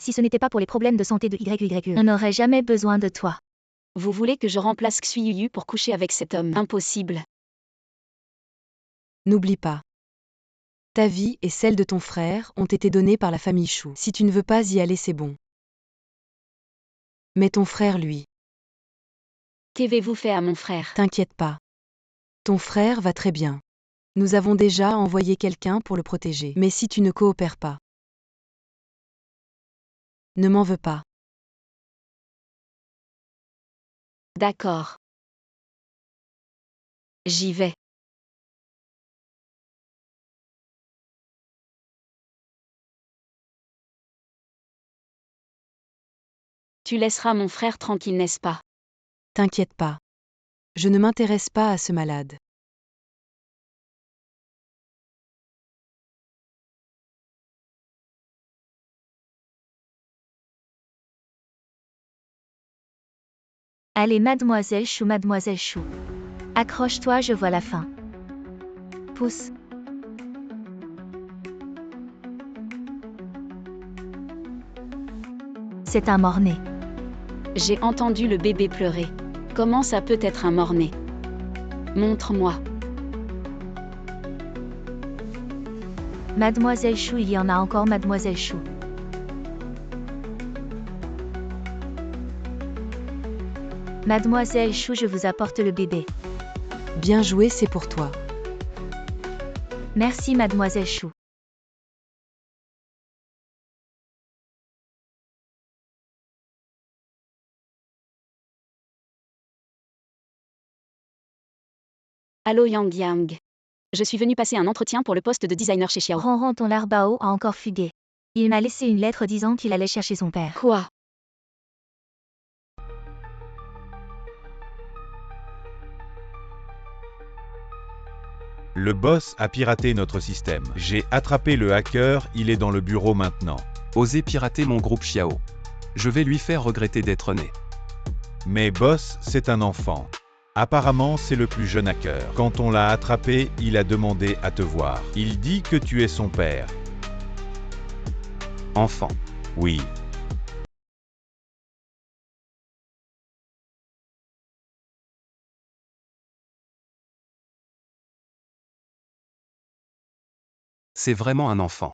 Si ce n'était pas pour les problèmes de santé de YYE, on n'aurait jamais besoin de toi. Vous voulez que je remplace Xuyuyu pour coucher avec cet homme? Impossible. N'oublie pas. Ta vie et celle de ton frère ont été données par la famille Chou. Si tu ne veux pas y aller, c'est bon. Mais ton frère, lui, Qu'avez-vous fait à mon frère? t'inquiète pas. Ton frère va très bien. Nous avons déjà envoyé quelqu'un pour le protéger. Mais si tu ne coopères pas, ne m'en veux pas. D'accord. J'y vais. Tu laisseras mon frère tranquille, n'est-ce pas? T'inquiète pas. Je ne m'intéresse pas à ce malade. Allez, mademoiselle Chou, mademoiselle Chou. Accroche-toi, je vois la fin. Pousse. C'est un mort-né. J'ai entendu le bébé pleurer. Comment ça peut être un mort-né? Montre-moi. Mademoiselle Chou, il y en a encore, mademoiselle Chou. Mademoiselle Chou, je vous apporte le bébé. Bien joué, c'est pour toi. Merci, mademoiselle Chou. Allô Yang Yang. Je suis venue passer un entretien pour le poste de designer chez Xiao. Ronron, ton larbao a encore fugué. Il m'a laissé une lettre disant qu'il allait chercher son père. Quoi? Le boss a piraté notre système. J'ai attrapé le hacker, il est dans le bureau maintenant. Osez pirater mon groupe Xiao. Je vais lui faire regretter d'être né. Mais boss, c'est un enfant. Apparemment, c'est le plus jeune hacker. Quand on l'a attrapé, il a demandé à te voir. Il dit que tu es son père. Enfant. Oui. C'est vraiment un enfant.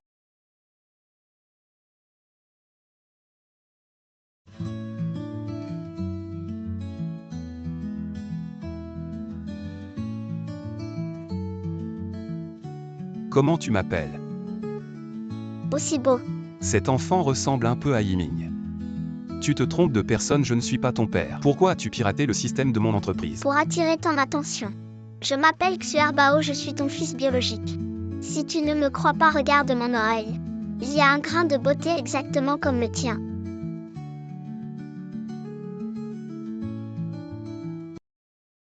Comment tu m'appelles? Aussi beau. Cet enfant ressemble un peu à Yiming. Tu te trompes de personne, je ne suis pas ton père. Pourquoi as-tu piraté le système de mon entreprise? Pour attirer ton attention. Je m'appelle Xuerbao, je suis ton fils biologique. Si tu ne me crois pas, regarde mon oreille. Il y a un grain de beauté exactement comme le tien.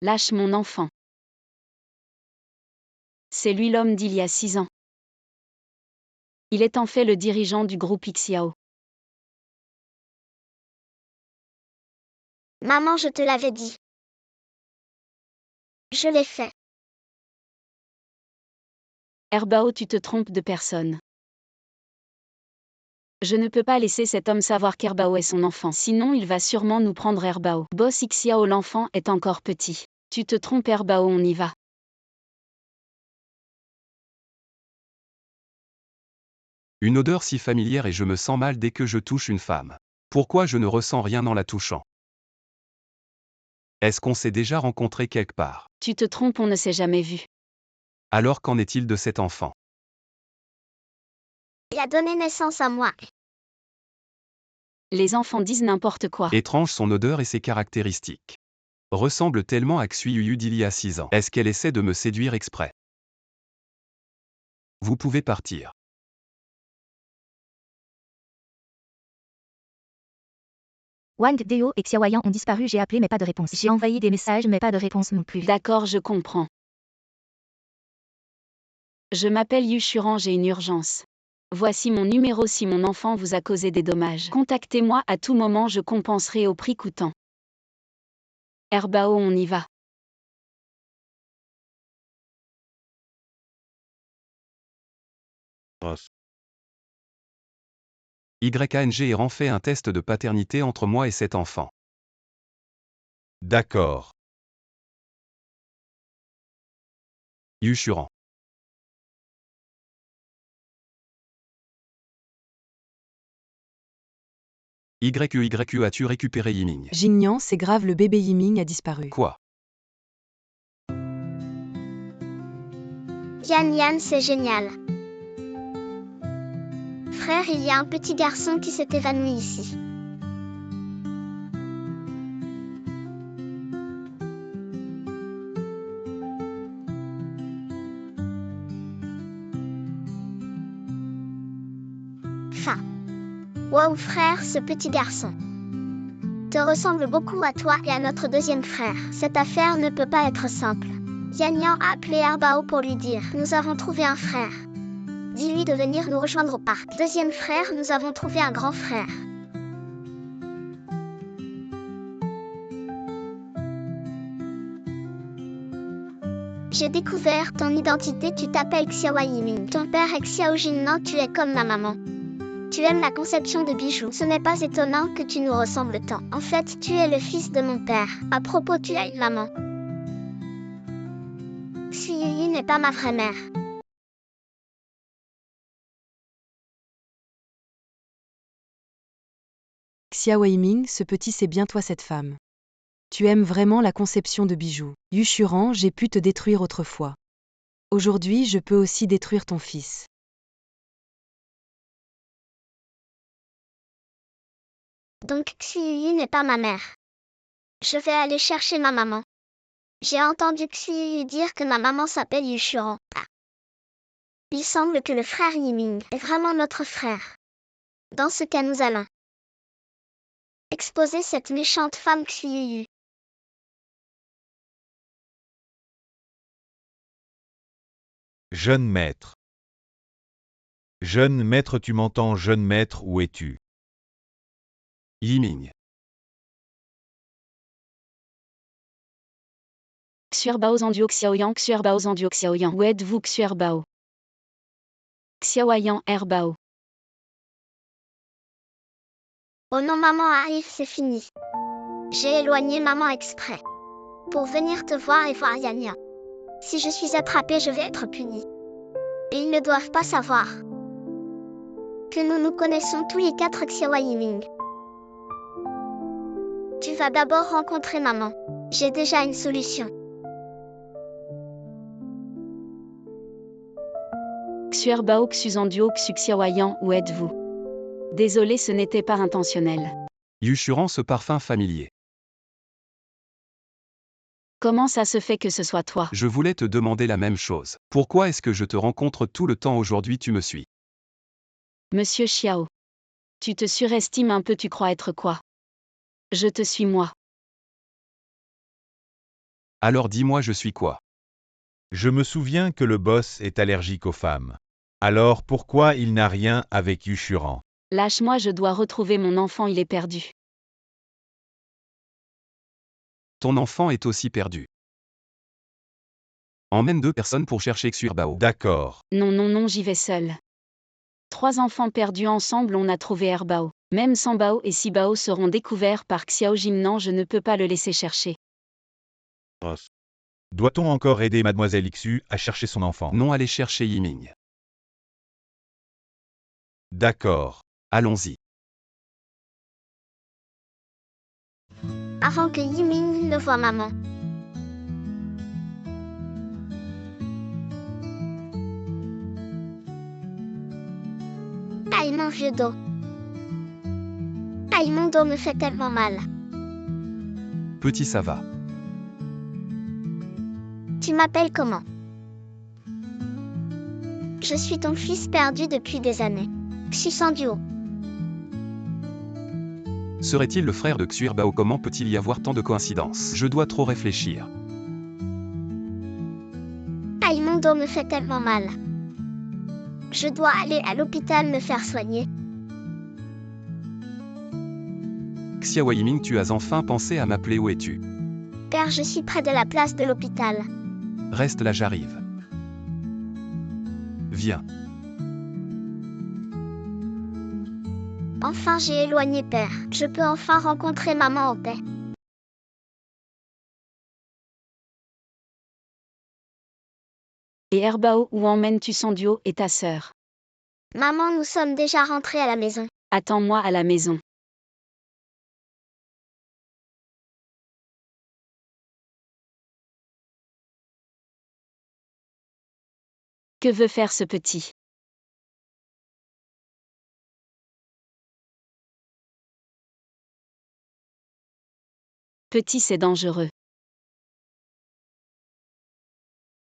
Lâche mon enfant. C'est lui l'homme d'il y a 6 ans. Il est en fait le dirigeant du groupe Xiao. Maman, je te l'avais dit. Je l'ai fait. Herbao, tu te trompes de personne. Je ne peux pas laisser cet homme savoir qu'Herbao est son enfant, sinon il va sûrement nous prendre Herbao. Boss Xiao, l'enfant est encore petit. Tu te trompes Herbao, on y va. Une odeur si familière et je me sens mal dès que je touche une femme. Pourquoi je ne ressens rien en la touchant? Est-ce qu'on s'est déjà rencontré quelque part? Tu te trompes, on ne s'est jamais vu. Alors qu'en est-il de cet enfant? Il a donné naissance à moi. Les enfants disent n'importe quoi. Étrange son odeur et ses caractéristiques. Ressemble tellement à Xuyuyu d'il y a 6 ans. Est-ce qu'elle essaie de me séduire exprès? Vous pouvez partir. Wang Deo et Xiaoyan ont disparu, j'ai appelé mais pas de réponse. J'ai envoyé des messages mais pas de réponse non plus. D'accord, je comprends. Je m'appelle Yu Shuran, j'ai une urgence. Voici mon numéro si mon enfant vous a causé des dommages. Contactez-moi à tout moment, je compenserai au prix coûtant. Herbao, on y va. Boss. YANG et fait un test de paternité entre moi et cet enfant. D'accord. Yuchuran. YU as-tu récupéré Yiming? Jingnian, c'est grave, le bébé Yiming a disparu. Quoi? Yan Yan, c'est génial. Frère, il y a un petit garçon qui s'est évanoui ici. Fin. Waouh frère, ce petit garçon te ressemble beaucoup à toi et à notre deuxième frère. Cette affaire ne peut pas être simple. Yan Yan a appelé Erbao pour lui dire « Nous avons trouvé un frère. Dis-lui de venir nous rejoindre au parc. » Deuxième frère, nous avons trouvé un grand frère. J'ai découvert ton identité, tu t'appelles Xiaowa Yiming. Ton père est Xiao Jingnan, tu es comme ma maman. Tu aimes la conception de bijoux. Ce n'est pas étonnant que tu nous ressembles tant. En fait, tu es le fils de mon père. À propos, tu as une maman. Xuyuyi n'est pas ma vraie mère. Xiao Yiming, ce petit, c'est bien toi cette femme. Tu aimes vraiment la conception de bijoux. Yuchuran, j'ai pu te détruire autrefois. Aujourd'hui, je peux aussi détruire ton fils. Donc Xuyuyi n'est pas ma mère. Je vais aller chercher ma maman. J'ai entendu Xuyuyi dire que ma maman s'appelle Yuchuran. Il semble que le frère Yiming est vraiment notre frère. Dans ce cas, nous allons exposer cette méchante femme Xuyuyi. Jeune maître. Jeune maître, tu m'entends, jeune maître, où es-tu? Yiming. Xuerbao Zanduo Xiaoyang, Xuerbao Zanduo Xiaoyang. Où êtes-vous Xuerbao? Xiaoyang Erbao. Oh non, maman arrive, c'est fini. J'ai éloigné maman exprès. Pour venir te voir et voir Yan Yan. Si je suis attrapée, je vais être punie. Et ils ne doivent pas savoir que nous nous connaissons tous les quatre Xiaowa Yiming. Tu vas d'abord rencontrer maman. J'ai déjà une solution. Xuerbao Xuzanduo Xu Xiaoyang, où êtes-vous? Désolé, ce n'était pas intentionnel. Yuchuran, ce parfum familier. Comment ça se fait que ce soit toi? Je voulais te demander la même chose. Pourquoi est-ce que je te rencontre tout le temps aujourd'hui? Tu me suis? Monsieur Xiao. Tu te surestimes un peu, tu crois être quoi? Je te suis moi. Alors dis-moi, je suis quoi? Je me souviens que le boss est allergique aux femmes. Alors pourquoi il n'a rien avec Yuchuran? Lâche-moi, je dois retrouver mon enfant, il est perdu. Ton enfant est aussi perdu. Emmène 2 personnes pour chercher Xuerbao. D'accord. Non, non, non, j'y vais seul. 3 enfants perdus ensemble, on a trouvé Erbao. Même sans Bao et si Bao seront découverts par Xiao Jingnan, je ne peux pas le laisser chercher. Doit-on encore aider Mademoiselle Xu à chercher son enfant? Non, allez chercher Yiming. D'accord. Allons-y. Avant que Yiming ne voie maman. Aïe mon vieux dos. Aïe mon dos me fait tellement mal. Petit, ça va. Tu m'appelles comment? Je suis ton fils perdu depuis des années. Xusanduo. Serait-il le frère de Xuerbao? Comment peut-il y avoir tant de coïncidences? Je dois trop réfléchir. Aïe mon dos me fait tellement mal. Je dois aller à l'hôpital me faire soigner. Xiao Yiming, tu as enfin pensé à m'appeler? Où es-tu? Père, je suis près de la place de l'hôpital. Reste là, j'arrive. Viens. Enfin j'ai éloigné père. Je peux enfin rencontrer maman en paix. Et Herbao, où emmènes-tu Sandio et ta sœur? Maman, nous sommes déjà rentrés à la maison. Attends-moi à la maison. Que veut faire ce petit? Petit, c'est dangereux.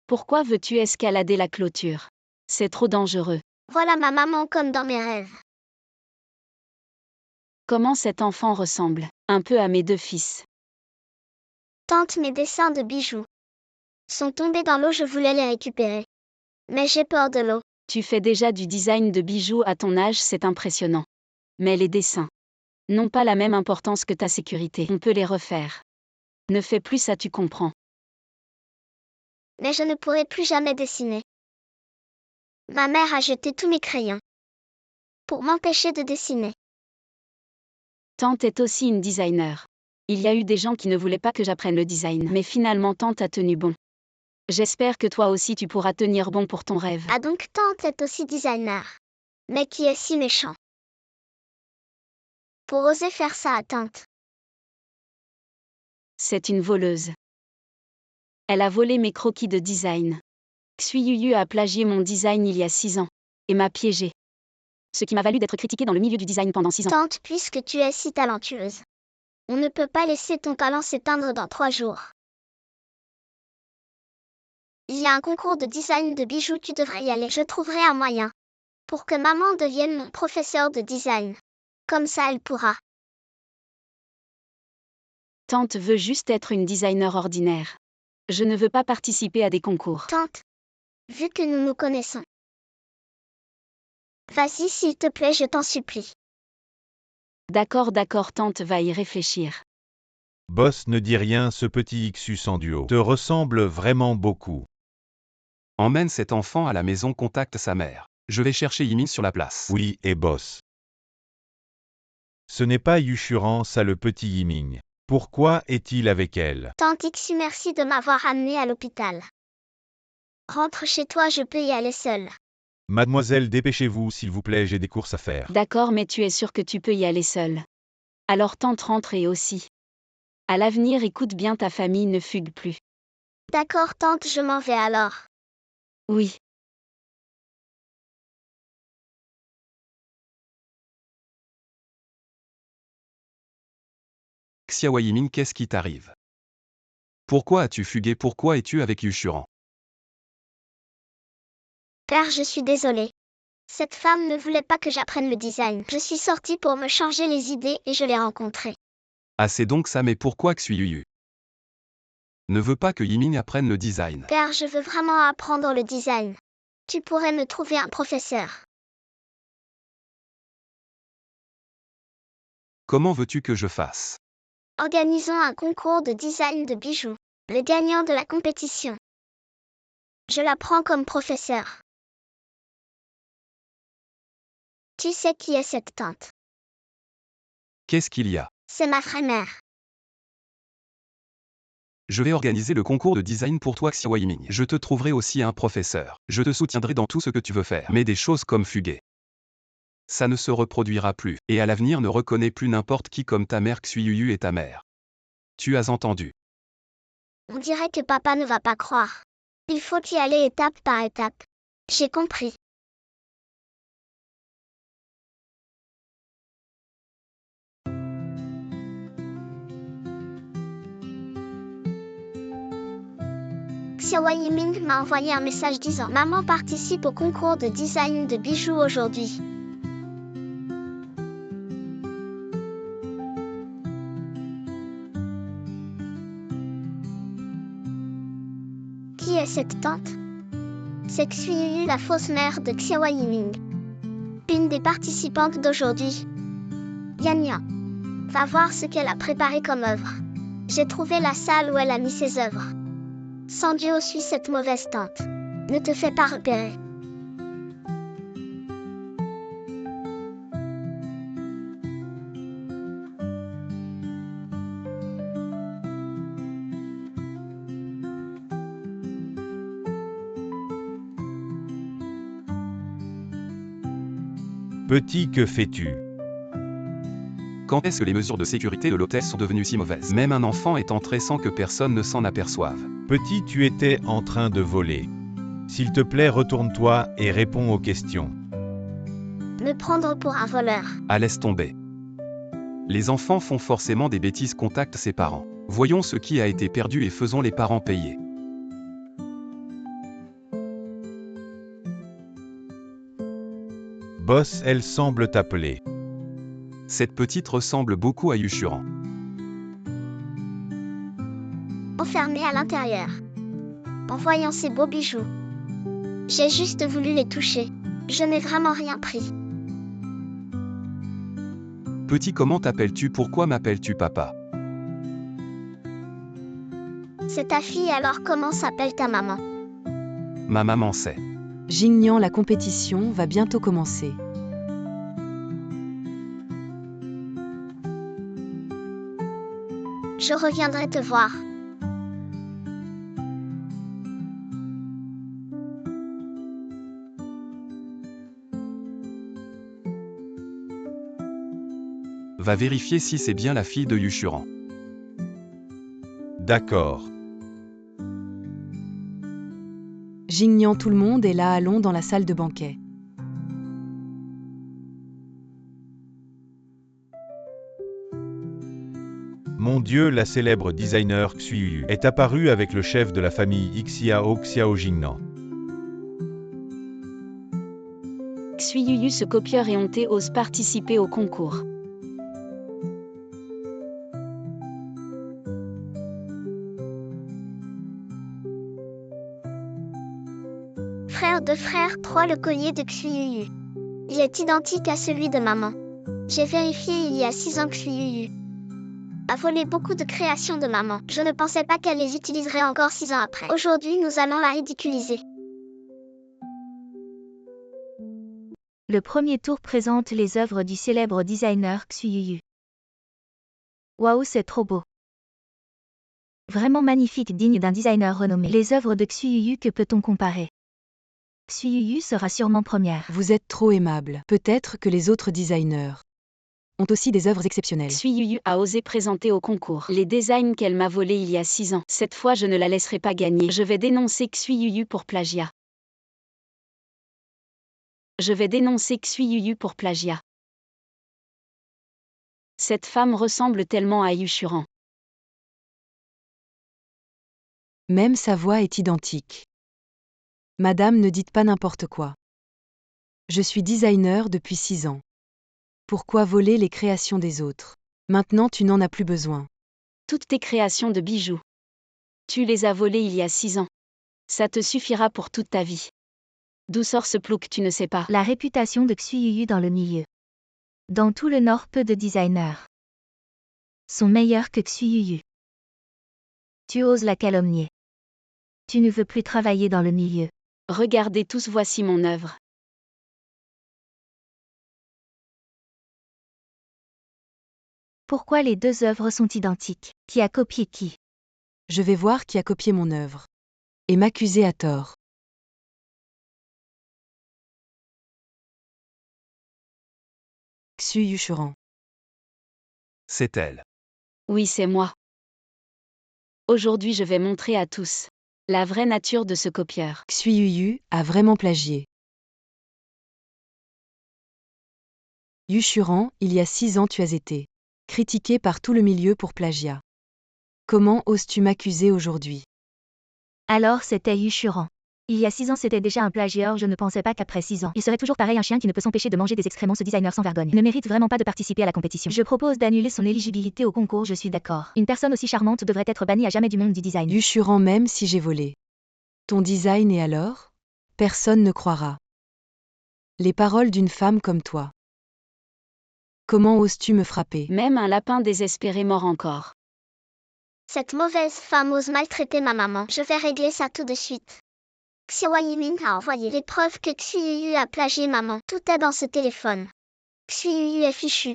Pourquoi veux-tu escalader la clôture? C'est trop dangereux. Voilà ma maman comme dans mes rêves. Comment cet enfant ressemble un peu à mes deux fils. Tante, mes dessins de bijoux sont tombés dans l'eau, je voulais les récupérer. Mais j'ai peur de l'eau. Tu fais déjà du design de bijoux à ton âge, c'est impressionnant. Mais les dessins n'ont pas la même importance que ta sécurité. On peut les refaire. Ne fais plus ça, tu comprends. Mais je ne pourrai plus jamais dessiner. Ma mère a jeté tous mes crayons pour m'empêcher de dessiner. Tante est aussi une designer. Il y a eu des gens qui ne voulaient pas que j'apprenne le design, mais finalement Tante a tenu bon. J'espère que toi aussi tu pourras tenir bon pour ton rêve. Ah donc Tante est aussi designer. Mais qui est si méchant pour oser faire ça à Tante? C'est une voleuse. Elle a volé mes croquis de design. Xuyuyu a plagié mon design il y a 6 ans et m'a piégé. Ce qui m'a valu d'être critiquée dans le milieu du design pendant 6 ans. Tante, puisque tu es si talentueuse, on ne peut pas laisser ton talent s'éteindre dans 3 jours. Il y a un concours de design de bijoux, tu devrais y aller. Je trouverai un moyen pour que maman devienne mon professeur de design. Comme ça, elle pourra. Tante veut juste être une designer ordinaire. Je ne veux pas participer à des concours. Tante, vu que nous nous connaissons, vas-y s'il te plaît, je t'en supplie. D'accord, Tante va y réfléchir. Boss, ne dis rien, ce petit Xu Sanduo te ressemble vraiment beaucoup. Emmène cet enfant à la maison, contacte sa mère. Je vais chercher Yiming sur la place. Oui, et boss. Ce n'est pas Yushuran, ça le petit Yiming. Pourquoi est-il avec elle? Tante Xu, merci de m'avoir amené à l'hôpital. Rentre chez toi, je peux y aller seule. Mademoiselle, dépêchez-vous s'il vous plaît, j'ai des courses à faire. D'accord, mais tu es sûre que tu peux y aller seule. Alors Tante rentre et aussi. À l'avenir, écoute bien ta famille, ne fugue plus. D'accord Tante, je m'en vais alors. Oui. Xiaohua Yiming, qu'est-ce qui t'arrive? Pourquoi as-tu fugué? Pourquoi es-tu avec Yushuran? Père, je suis désolée. Cette femme ne voulait pas que j'apprenne le design. Je suis sortie pour me changer les idées et je l'ai rencontrée. Ah, c'est donc ça, mais pourquoi Xuyuyu ne veut pas que Yiming apprenne le design? Père, je veux vraiment apprendre le design. Tu pourrais me trouver un professeur. Comment veux-tu que je fasse? Organisons un concours de design de bijoux. Le gagnant de la compétition, je la prends comme professeur. Tu sais qui est cette tante? Qu'est-ce qu'il y a? C'est ma vraie-mère. Je vais organiser le concours de design pour toi, Xiaohua Yiming. Je te trouverai aussi un professeur. Je te soutiendrai dans tout ce que tu veux faire. Mais des choses comme fuguer, ça ne se reproduira plus. Et à l'avenir, ne reconnais plus n'importe qui comme ta mère. Xuyuyu est ta mère. Tu as entendu? On dirait que papa ne va pas croire. Il faut y aller étape par étape. J'ai compris. Xiaohua Yiming m'a envoyé un message disant: Maman participe au concours de design de bijoux aujourd'hui. Qui est cette tante? C'est Xuyuyu, la fausse mère de Xiaohua Yiming. Une des participantes d'aujourd'hui. Yanya. Va voir ce qu'elle a préparé comme œuvre. J'ai trouvé la salle où elle a mis ses œuvres. Sandio, suis cette mauvaise tante. Ne te fais pas repérer. Petit, que fais-tu? Quand est-ce que les mesures de sécurité de l'hôtel sont devenues si mauvaises? Même un enfant est entré sans que personne ne s'en aperçoive. Petit, tu étais en train de voler. S'il te plaît, retourne-toi et réponds aux questions. Me prendre pour un voleur. Ah, laisse tomber. Les enfants font forcément des bêtises, contactent ses parents. Voyons ce qui a été perdu et faisons les parents payer. Boss, elle semble t'appeler. Cette petite ressemble beaucoup à Yushuran. Enfermé à l'intérieur. En voyant ces beaux bijoux. J'ai juste voulu les toucher. Je n'ai vraiment rien pris. Petit, comment t'appelles-tu? Pourquoi m'appelles-tu papa? C'est ta fille, alors comment s'appelle ta maman? Ma maman sait. Jingnian, la compétition va bientôt commencer. Je reviendrai te voir. Va vérifier si c'est bien la fille de Yushuran. D'accord. Jingnian, tout le monde est là, allons dans la salle de banquet. Mon Dieu, la célèbre designer Xuyu est apparue avec le chef de la famille Xiao Xiao Jingnan. Xuyu, ce copieur éhonté, ose participer au concours. Frère de frère 3, le collier de Xuyu. Il est identique à celui de maman. J'ai vérifié il y a 6 ans que Xuyu a volé beaucoup de créations de maman. Je ne pensais pas qu'elle les utiliserait encore 6 ans après. Aujourd'hui, nous allons la ridiculiser. Le premier tour présente les œuvres du célèbre designer Xuyu. Waouh, c'est trop beau. Vraiment magnifique, digne d'un designer renommé. Les œuvres de Xuyu, que peut-on comparer? Xuyu sera sûrement première. Vous êtes trop aimable. Peut-être que les autres designers ont aussi des œuvres exceptionnelles. Xuyu a osé présenter au concours les designs qu'elle m'a volés il y a 6 ans. Cette fois, je ne la laisserai pas gagner. Je vais dénoncer Xuyu pour plagiat. Je vais dénoncer Xuyu pour plagiat. Cette femme ressemble tellement à Yushuran. Même sa voix est identique. Madame, ne dites pas n'importe quoi. Je suis designer depuis 6 ans. Pourquoi voler les créations des autres? Maintenant, tu n'en as plus besoin. Toutes tes créations de bijoux. Tu les as volées il y a 6 ans. Ça te suffira pour toute ta vie. D'où sort ce plouc, tu ne sais pas. La réputation de Xuyu dans le milieu. Dans tout le Nord, peu de designers sont meilleurs que Xuyu. Tu oses la calomnier. Tu ne veux plus travailler dans le milieu. Regardez tous, voici mon œuvre. Pourquoi les deux œuvres sont identiques? Qui a copié qui? Je vais voir qui a copié mon œuvre. Et m'accuser à tort. Xu Yushuran. C'est elle. Oui, c'est moi. Aujourd'hui, je vais montrer à tous la vraie nature de ce copieur. Xuyu a vraiment plagié. Yushuran, il y a 6 ans tu as été critiqué par tout le milieu pour plagiat. Comment oses-tu m'accuser aujourd'hui? Alors c'était Yushuran. Il y a 6 ans c'était déjà un plagieur, je ne pensais pas qu'après 6 ans, il serait toujours pareil, un chien qui ne peut s'empêcher de manger des excréments. Ce designer sans vergogne ne mérite vraiment pas de participer à la compétition. Je propose d'annuler son éligibilité au concours, je suis d'accord. Une personne aussi charmante devrait être bannie à jamais du monde du design. Yushuran, même si j'ai volé ton design, et alors? Personne ne croira. Les paroles d'une femme comme toi. Comment oses-tu me frapper? Même un lapin désespéré mord encore. Cette mauvaise femme ose maltraiter ma maman. Je vais régler ça tout de suite. Xiao Yiming a envoyé les preuves que Xuyu a plagié maman. Tout est dans ce téléphone. Xuyu est fichu.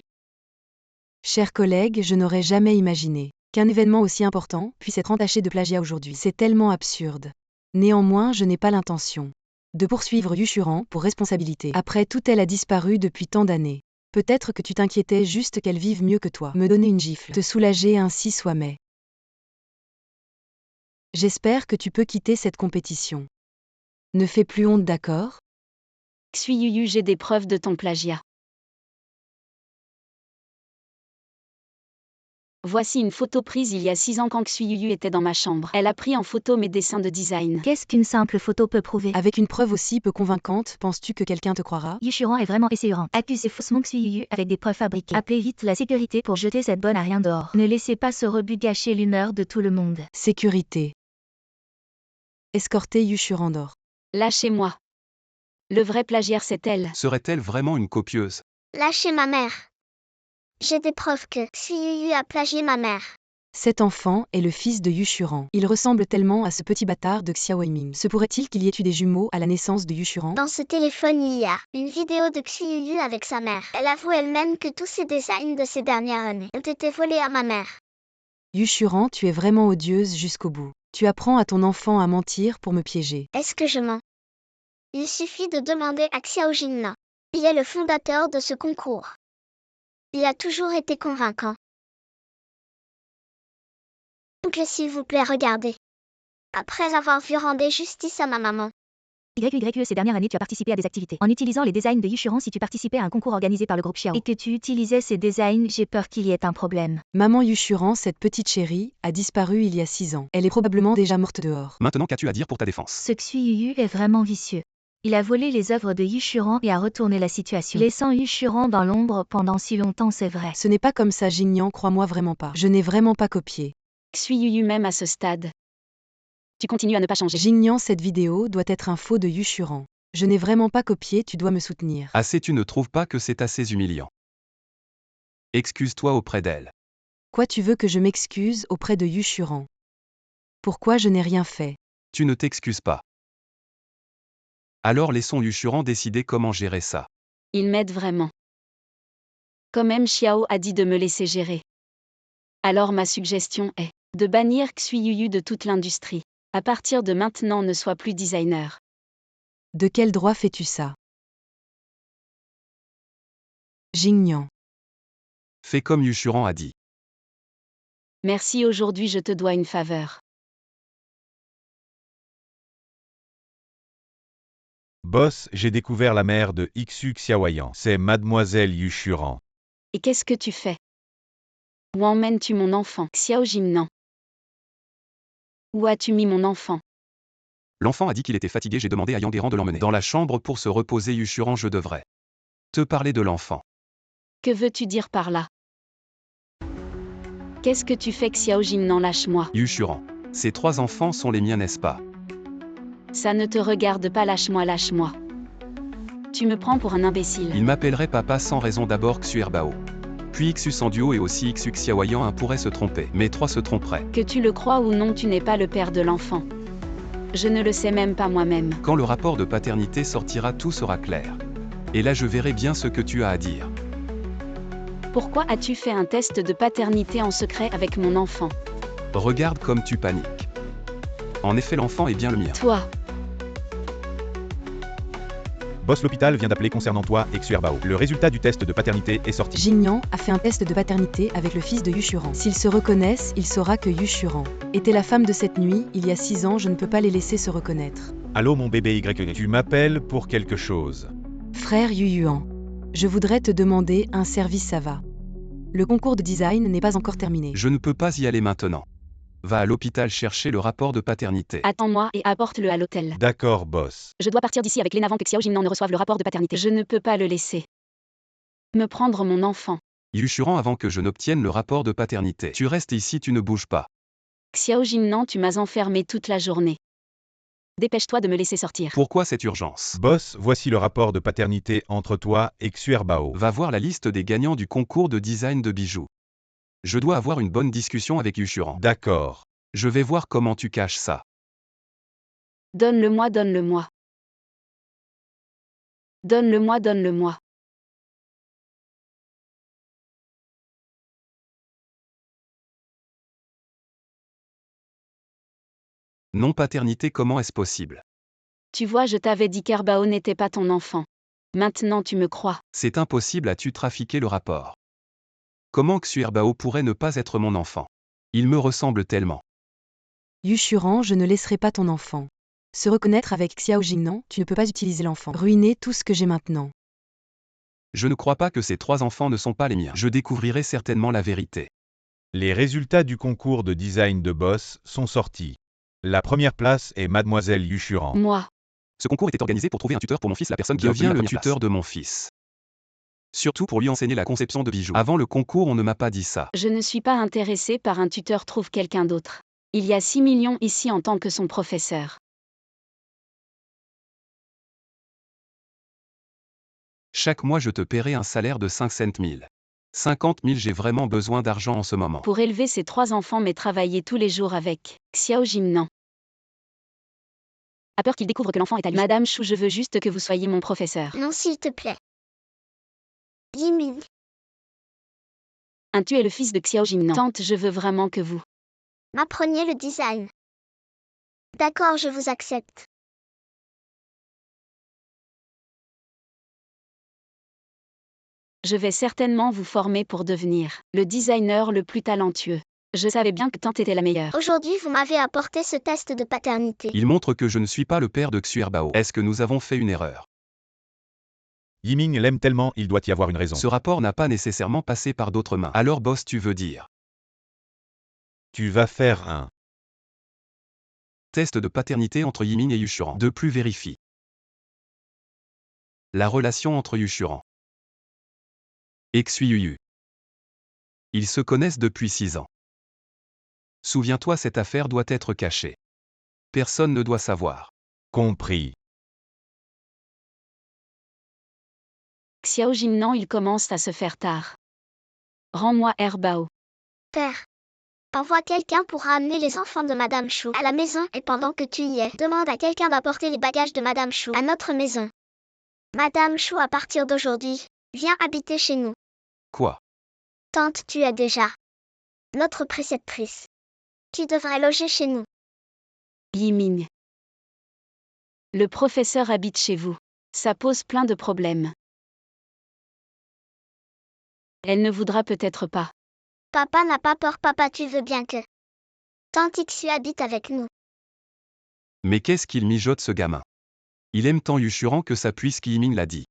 Chers collègues, je n'aurais jamais imaginé qu'un événement aussi important puisse être entaché de plagiat aujourd'hui. C'est tellement absurde. Néanmoins, je n'ai pas l'intention de poursuivre Yushuran pour responsabilité. Après tout, elle a disparu depuis tant d'années. Peut-être que tu t'inquiétais juste qu'elle vive mieux que toi. Me donner une gifle. Te soulager ainsi soit mais. J'espère que tu peux quitter cette compétition. Ne fais plus honte, d'accord? Xuyuyu, j'ai des preuves de ton plagiat. Voici une photo prise il y a 6 ans quand Xuyuyu était dans ma chambre. Elle a pris en photo mes dessins de design. Qu'est-ce qu'une simple photo peut prouver? Avec une preuve aussi peu convaincante, penses-tu que quelqu'un te croira? Yushuran est vraiment essayant. Accusez faussement Xuyuyu avec des preuves fabriquées. Appelez vite la sécurité pour jeter cette bonne à rien dehors. Ne laissez pas ce rebut gâcher l'humeur de tout le monde. Sécurité. Escorter Yushuran dehors. Lâchez-moi. Le vrai plagiaire, c'est elle. Serait-elle vraiment une copieuse? Lâchez ma mère. J'ai des preuves que Xuyuyu a plagié ma mère. Cet enfant est le fils de Yushuran. Il ressemble tellement à ce petit bâtard de Xiao Weiming. Se pourrait-il qu'il y ait eu des jumeaux à la naissance de Yushuran? Dans ce téléphone, il y a une vidéo de Xuyuyu avec sa mère. Elle avoue elle-même que tous ses designs de ces dernières années ont été volés à ma mère. Yushuran, tu es vraiment odieuse jusqu'au bout. Tu apprends à ton enfant à mentir pour me piéger. Est-ce que je mens? Il suffit de demander à Xiao Jingna. Il est le fondateur de ce concours. Il a toujours été convaincant. Donc s'il vous plaît, regardez. Après avoir vu rendre justice à ma maman. YYE, ces dernières années, tu as participé à des activités. En utilisant les designs de Yushuran, si tu participais à un concours organisé par le groupe Xiao et que tu utilisais ces designs, j'ai peur qu'il y ait un problème. Maman Yushuran, cette petite chérie, a disparu il y a 6 ans. Elle est probablement déjà morte dehors. Maintenant, qu'as-tu à dire pour ta défense? Ce Xuyuyu est vraiment vicieux. Il a volé les œuvres de Yushuran et a retourné la situation. Laissant Yushuran dans l'ombre pendant si longtemps, c'est vrai. Ce n'est pas comme ça, Jingyan, crois-moi vraiment pas. Je n'ai vraiment pas copié. Xuyuyu, même à ce stade. Tu continues à ne pas changer. Jingyan, cette vidéo doit être un faux de Yushuran. Je n'ai vraiment pas copié, tu dois me soutenir. Assez, tu ne trouves pas que c'est assez humiliant? Excuse-toi auprès d'elle. Quoi, tu veux que je m'excuse auprès de Yushuran? Pourquoi je n'ai rien fait? Tu ne t'excuses pas. Alors laissons Yushuran décider comment gérer ça. Il m'aide vraiment. Comme M. Xiao a dit de me laisser gérer. Alors ma suggestion est de bannir Xuyuyu de toute l'industrie. À partir de maintenant, ne sois plus designer. De quel droit fais-tu ça? Jingyan. Fais comme Yushuran a dit. Merci, aujourd'hui je te dois une faveur. Boss, j'ai découvert la mère de Xu Xiaoyan. C'est mademoiselle Yushuran. Et qu'est-ce que tu fais? Où emmènes-tu mon enfant, Xiao Jingnan? Où as-tu mis mon enfant? L'enfant a dit qu'il était fatigué, j'ai demandé à Yangueran de l'emmener dans la chambre pour se reposer. Yushuran, je devrais te parler de l'enfant. Que veux-tu dire par là? Qu'est-ce que tu fais, Xiao Jingnan? Lâche-moi. Yushuran. Ces 3 enfants sont les miens, n'est-ce pas? Ça ne te regarde pas, lâche-moi, lâche-moi. Tu me prends pour un imbécile. Il m'appellerait papa sans raison, d'abord Xu Erbao. Puis Xu Sanduo et aussi Xu Xiaoyan. Un pourrait se tromper, mais 3 se tromperaient. Que tu le crois ou non, tu n'es pas le père de l'enfant. Je ne le sais même pas moi-même. Quand le rapport de paternité sortira, tout sera clair. Et là je verrai bien ce que tu as à dire. Pourquoi as-tu fait un test de paternité en secret avec mon enfant? Regarde comme tu paniques. En effet, l'enfant est bien le mien. Toi, Boss, l'hôpital vient d'appeler concernant toi et Xu Erbao. Le résultat du test de paternité est sorti. Jingyan a fait un test de paternité avec le fils de Yushuran. S'ils se reconnaissent, il saura que Yushuran était la femme de cette nuit, il y a 6 ans, je ne peux pas les laisser se reconnaître. Allô mon bébé Y, tu m'appelles pour quelque chose. Frère Yuyuan, je voudrais te demander un service, ça va. Le concours de design n'est pas encore terminé. Je ne peux pas y aller maintenant. Va à l'hôpital chercher le rapport de paternité. attends-moi et apporte-le à l'hôtel. D'accord, boss. Je dois partir d'ici avec Lena avant que Xiao Jingnan ne reçoive le rapport de paternité. Je ne peux pas le laisser me prendre mon enfant. Yushuran, avant que je n'obtienne le rapport de paternité. Tu restes ici, tu ne bouges pas. Xiao Jingnan, tu m'as enfermé toute la journée. Dépêche-toi de me laisser sortir. Pourquoi cette urgence? Boss, voici le rapport de paternité entre toi et Xu Erbao. Va voir la liste des gagnants du concours de design de bijoux. Je dois avoir une bonne discussion avec Yushuran. D'accord. Je vais voir comment tu caches ça. Donne-le-moi, donne-le-moi. Donne-le-moi, donne-le-moi. Non paternité, comment est-ce possible? Tu vois, je t'avais dit qu'Herbao n'était pas ton enfant. Maintenant tu me crois. C'est impossible, as-tu trafiqué le rapport? Comment Xuerbao pourrait ne pas être mon enfant? Il me ressemble tellement. Yushuran, je ne laisserai pas ton enfant se reconnaître avec Xiao Jingnan, tu ne peux pas utiliser l'enfant. Ruiner tout ce que j'ai maintenant. Je ne crois pas que ces 3 enfants ne sont pas les miens. Je découvrirai certainement la vérité. Les résultats du concours de design de boss sont sortis. La première place est Mademoiselle Yushuran. Moi. Ce concours était organisé pour trouver un tuteur pour mon fils, la personne qui devient le tuteur de mon fils. Surtout pour lui enseigner la conception de bijoux. Avant le concours, on ne m'a pas dit ça. Je ne suis pas intéressé par un tuteur, trouve quelqu'un d'autre. Il y a 6 millions ici en tant que son professeur. Chaque mois, je te paierai un salaire de 50 000. 50 000, j'ai vraiment besoin d'argent en ce moment. Pour élever ces 3 enfants, mais travailler tous les jours avec Xiao Jingnan. A peur qu'il découvre que l'enfant est à lui. Madame Chou, je veux juste que vous soyez mon professeur. Non, s'il te plaît. Yiming. Tu es le fils de Xiao Jingnan. Tante, je veux vraiment que vous. M'appreniez le design. D'accord, je vous accepte. Je vais certainement vous former pour devenir le designer le plus talentueux. Je savais bien que tante était la meilleure. Aujourd'hui, vous m'avez apporté ce test de paternité. Il montre que je ne suis pas le père de Xuerbao. Est-ce que nous avons fait une erreur? Yiming l'aime tellement, il doit y avoir une raison. Ce rapport n'a pas nécessairement passé par d'autres mains. Alors boss, tu veux dire? Tu vas faire un Test de paternité entre Yiming et Yushuran. De plus vérifie la relation entre Yushuran et Xuyu. Ils se connaissent depuis 6 ans. Souviens-toi, cette affaire doit être cachée. Personne ne doit savoir. compris. Xiao Jingnan, il commence à se faire tard. Rends-moi Herbao. Père. Envoie quelqu'un pour ramener les enfants de Madame Chou à la maison et pendant que tu y es, demande à quelqu'un d'apporter les bagages de Madame Chou à notre maison. Madame Chou, à partir d'aujourd'hui, viens habiter chez nous. Quoi? Tante, tu es déjà notre préceptrice. Tu devrais loger chez nous. Yiming. Le professeur habite chez vous. Ça pose plein de problèmes. Elle ne voudra peut-être pas. Papa n'a pas peur, papa, tu veux bien que Tante Xu habite avec nous. Mais qu'est-ce qu'il mijote, ce gamin? Il aime tant Yushuran que ça puisque Yiming l'a dit.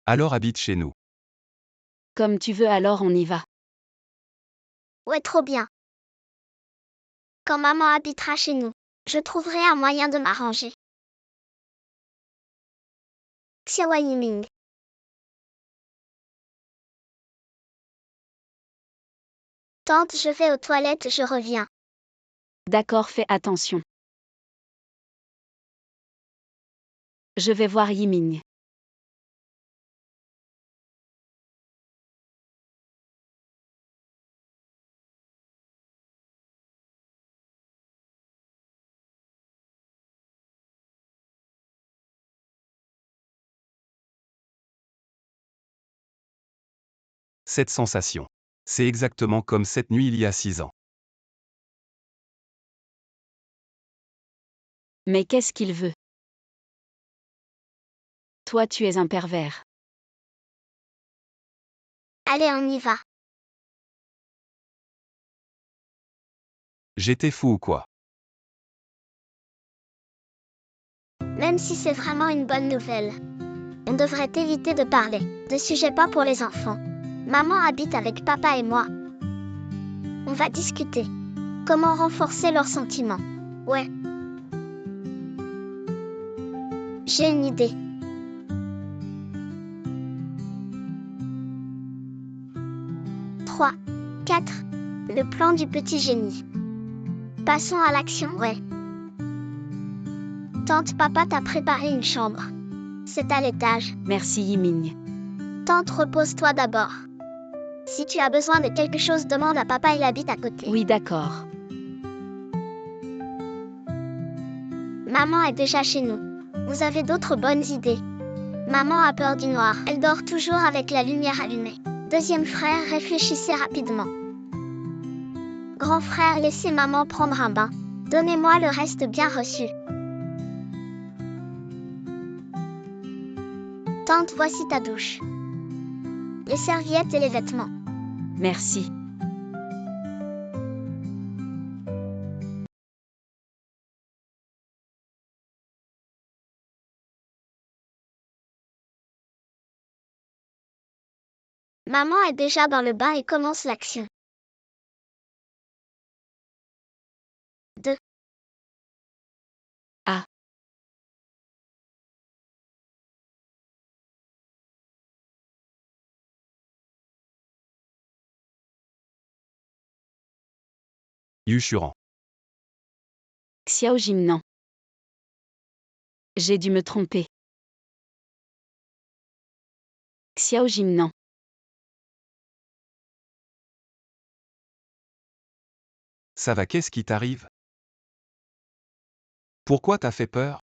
Alors habite chez nous. Comme tu veux, alors on y va. Ouais, trop bien. Quand maman habitera chez nous, je trouverai un moyen de m'arranger. Xiaowa Yiming. Tante, je vais aux toilettes, je reviens. D'accord, fais attention. Je vais voir Yiming. Cette sensation. C'est exactement comme cette nuit il y a 6 ans. Mais qu'est-ce qu'il veut? Toi, tu es un pervers. Allez, on y va. J'étais fou ou quoi? Même si c'est vraiment une bonne nouvelle. On devrait éviter de parler de sujets pas pour les enfants. Maman habite avec papa et moi. On va discuter. Comment renforcer leurs sentiments. Ouais. J'ai une idée. Trois, 4. Le plan du petit génie. Passons à l'action, ouais. Tante, papa t'a préparé une chambre. C'est à l'étage. Merci Yiming. Tante, repose-toi d'abord. Si tu as besoin de quelque chose, demande à papa, il habite à côté. Oui, d'accord. Maman est déjà chez nous. Vous avez d'autres bonnes idées? Maman a peur du noir. Elle dort toujours avec la lumière allumée. Deuxième frère, réfléchissez rapidement. Grand frère, laissez maman prendre un bain. Donnez-moi le reste bien reçu. Tante, voici ta douche. Les serviettes et les vêtements. Merci. Maman est déjà dans le bain et commence l'action. 2. Ah. Yuchuran. Xiao Jingnan. J'ai dû me tromper. Xiao Jingnan. Ça va, qu'est-ce qui t'arrive? Pourquoi t'as fait peur?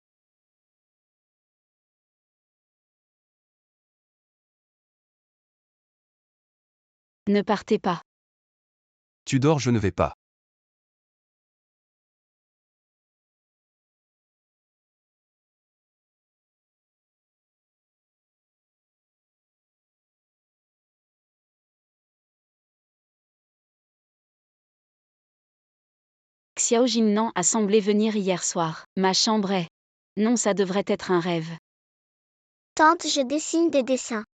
Ne partez pas. Tu dors, je ne vais pas. Xiao Jingnan a semblé venir hier soir. Ma chambre est. Non, ça devrait être un rêve. Tante, je dessine des dessins.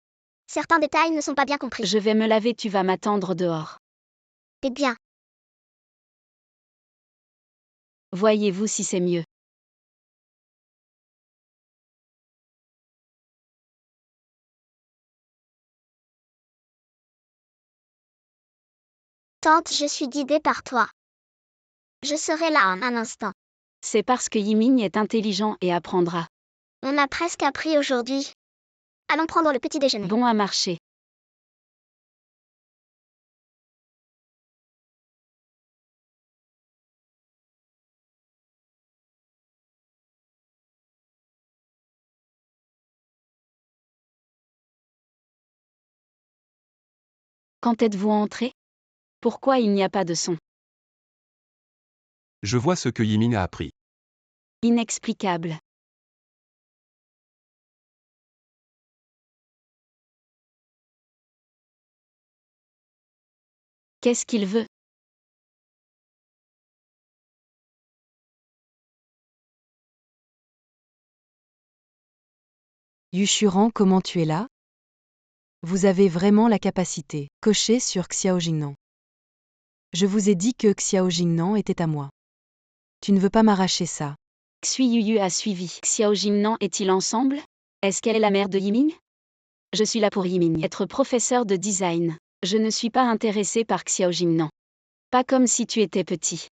Certains détails ne sont pas bien compris. Je vais me laver, tu vas m'attendre dehors. Eh bien, Voyez-vous si c'est mieux. tante, je suis guidée par toi. Je serai là en un instant. C'est parce que Yiming est intelligent et apprendra. On a presque appris aujourd'hui. Allons prendre le petit déjeuner. Bon à marcher. Quand êtes-vous entré? Pourquoi il n'y a pas de son? Je vois ce que Yimin a appris. Inexplicable. Qu'est-ce qu'il veut? Yuchuran, comment tu es là? Vous avez vraiment la capacité. Cochez sur Xiao Jingnan. Je vous ai dit que Xiao Jingnan était à moi. Tu ne veux pas m'arracher ça. Xui Yuyu a suivi. Xiao Jingnan est-il ensemble? Est-ce qu'elle est la mère de Yiming? Je suis là pour Yiming. Être professeur de design. Je ne suis pas intéressé par Xiao Jingnan. Pas comme si tu étais petit.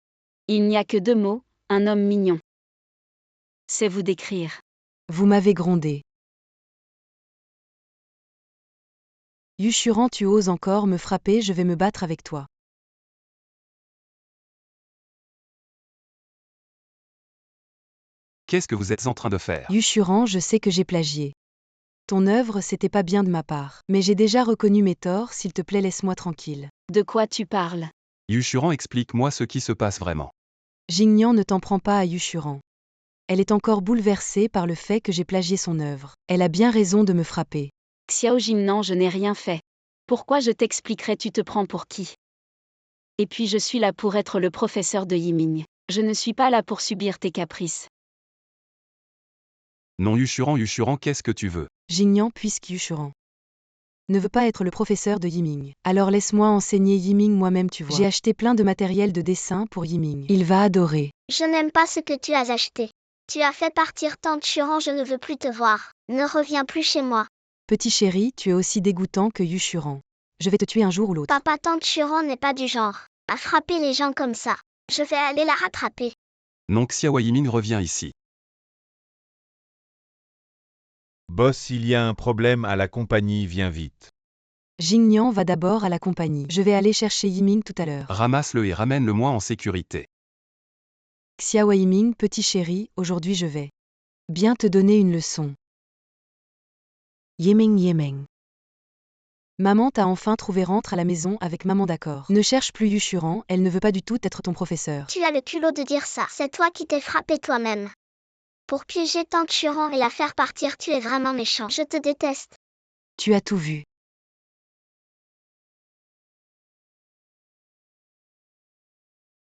Il n'y a que 2 mots, un homme mignon. C'est vous décrire. Vous m'avez grondé. Yuchuran, tu oses encore me frapper, je vais me battre avec toi. Qu'est-ce que vous êtes en train de faire? Yuchuran, je sais que j'ai plagié. Ton œuvre, c'était pas bien de ma part. Mais j'ai déjà reconnu mes torts, s'il te plaît, laisse-moi tranquille. De quoi tu parles? Yuchuran, explique-moi ce qui se passe vraiment. Jingnan ne t'en prend pas à Yuchuran. Elle est encore bouleversée par le fait que j'ai plagié son œuvre. Elle a bien raison de me frapper. Xiao Jingnan, je n'ai rien fait. Pourquoi je t'expliquerai, tu te prends pour qui? Et puis je suis là pour être le professeur de Yiming. Je ne suis pas là pour subir tes caprices. Non, Yuchuran, qu'est-ce que tu veux? Jingnan, puisque Yuchuran ne veut pas être le professeur de Yiming. Alors laisse-moi enseigner Yiming moi-même, tu vois. J'ai acheté plein de matériel de dessin pour Yiming. Il va adorer. Je n'aime pas ce que tu as acheté. Tu as fait partir tante Churan, je ne veux plus te voir. Ne reviens plus chez moi. Petit chéri, tu es aussi dégoûtant que Yuchuran. Je vais te tuer un jour ou l'autre. Papa, tante Churan n'est pas du genre à frapper les gens comme ça. Je vais aller la rattraper. Non, Xiao Yimin revient ici. Boss, il y a un problème à la compagnie, viens vite. Jingnan va d'abord à la compagnie. Je vais aller chercher Yiming tout à l'heure. Ramasse-le et ramène-le-moi en sécurité. Xiao Yiming, petit chéri, aujourd'hui je vais bien te donner une leçon. Yiming. Maman t'a enfin trouvé, rentre à la maison avec maman, d'accord. Ne cherche plus Yuchuran, elle ne veut pas du tout être ton professeur. Tu as le culot de dire ça. C'est toi qui t'es frappé toi-même. Pour piéger Tante Churan et la faire partir, tu es vraiment méchant. Je te déteste. Tu as tout vu.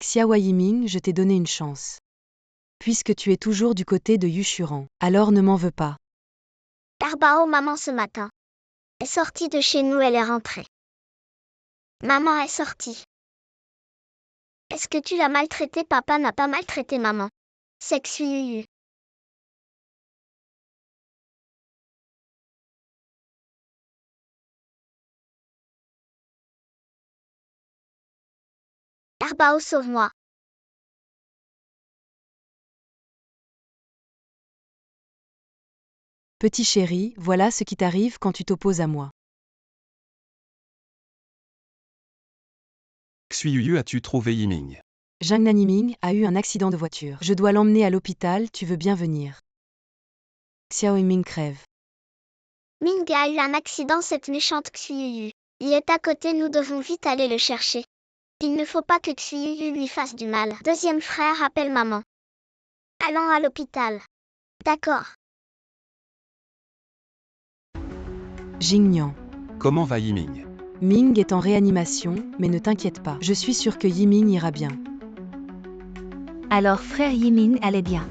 Xiao Yiming, je t'ai donné une chance. Puisque tu es toujours du côté de Yushuran, alors ne m'en veux pas. Erbao, maman ce matin est sortie de chez nous, elle est rentrée. Maman est sortie. Est-ce que tu l'as maltraitée? Papa n'a pas maltraité maman. C'est Xuyuyu. Erbao, sauve-moi. Petit chéri, voilà ce qui t'arrive quand tu t'opposes à moi. Xuyuyu, as-tu trouvé Yiming? Zhang Naniming a eu un accident de voiture. Je dois l'emmener à l'hôpital, tu veux bien venir? Xiao Yiming crève. Ming a eu un accident, cette méchante Xuyuyu. Il est à côté, nous devons vite aller le chercher. Il ne faut pas que Xuyuyu lui fasse du mal. Deuxième frère appelle maman. Allons à l'hôpital. D'accord. Jingnian. Comment va Yiming? Ming est en réanimation, mais ne t'inquiète pas. Je suis sûre que Yiming ira bien. Alors frère Yimin allait bien.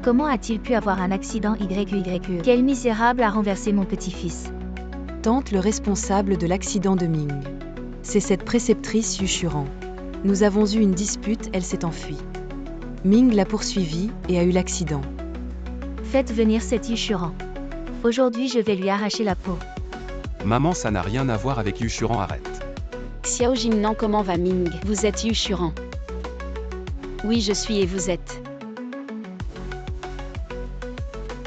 Comment a-t-il pu avoir un accident YYE? Quel misérable a renversé mon petit-fils. Tante le responsable de l'accident de Ming. C'est cette préceptrice Yushuran. Nous avons eu une dispute, elle s'est enfuie. Ming l'a poursuivie et a eu l'accident. Faites venir cet Yushuran. Aujourd'hui je vais lui arracher la peau. Maman, ça n'a rien à voir avec Yushuran, arrête. Xiao Jingnan, comment va Ming? Vous êtes Yushuran? Oui, je suis et vous êtes.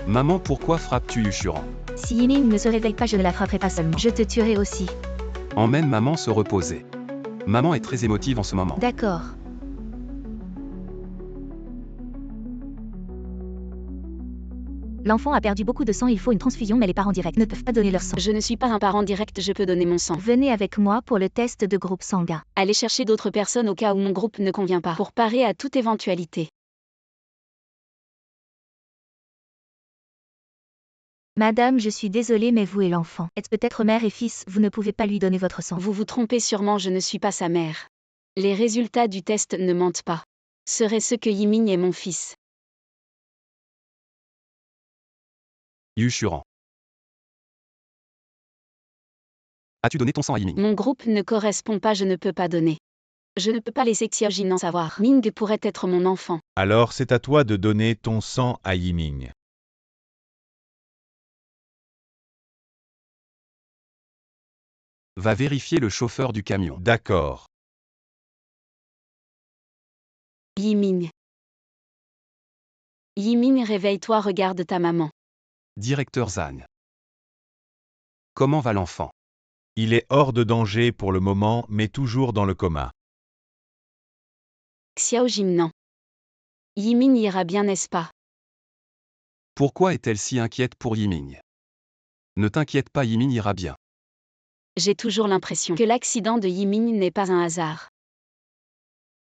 Maman, pourquoi frappes-tu Yushuran? Si Yimin ne se réveille pas, je ne la frapperai pas seulement. Je te tuerai aussi. Emmène maman se reposer. Maman est très émotive en ce moment. D'accord. L'enfant a perdu beaucoup de sang, il faut une transfusion, mais les parents directs ne peuvent pas donner leur sang. Je ne suis pas un parent direct, je peux donner mon sang. Venez avec moi pour le test de groupe sanguin. Allez chercher d'autres personnes au cas où mon groupe ne convient pas, pour parer à toute éventualité. Madame, je suis désolée, mais vous et l'enfant êtes peut-être mère et fils, vous ne pouvez pas lui donner votre sang. Vous vous trompez sûrement, je ne suis pas sa mère. Les résultats du test ne mentent pas. Serait-ce que Yiming est mon fils? Yushuran. As-tu donné ton sang à Yiming? Mon groupe ne correspond pas, je ne peux pas donner. Je ne peux pas laisser Xiao Jingnan savoir. Ming pourrait être mon enfant. Alors c'est à toi de donner ton sang à Yiming. Va vérifier le chauffeur du camion. D'accord. Yiming. Yiming, réveille-toi, regarde ta maman. Directeur Zhang. Comment va l'enfant? Il est hors de danger pour le moment, mais toujours dans le coma. Xiao Jingnan. Yiming ira bien, n'est-ce pas? Pourquoi est-elle si inquiète pour Yiming? Ne t'inquiète pas, Yiming ira bien. J'ai toujours l'impression que l'accident de Yiming n'est pas un hasard.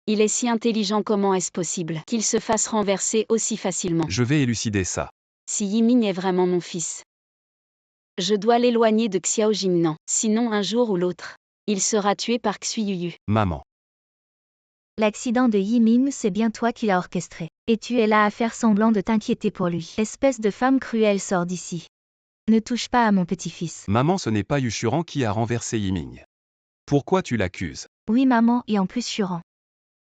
Il est si intelligent, comment est-ce possible qu'il se fasse renverser aussi facilement? Je vais élucider ça. Si Yiming est vraiment mon fils, je dois l'éloigner de Xiao Jingnan, sinon un jour ou l'autre, il sera tué par Xuyuyu. Maman. L'accident de Yimin, c'est bien toi qui l'as orchestré. Et tu es là à faire semblant de t'inquiéter pour lui. Espèce de femme cruelle, sors d'ici. Ne touche pas à mon petit-fils. Maman, ce n'est pas Yushuran qui a renversé Yiming. Pourquoi tu l'accuses? Oui maman, et en plus Churan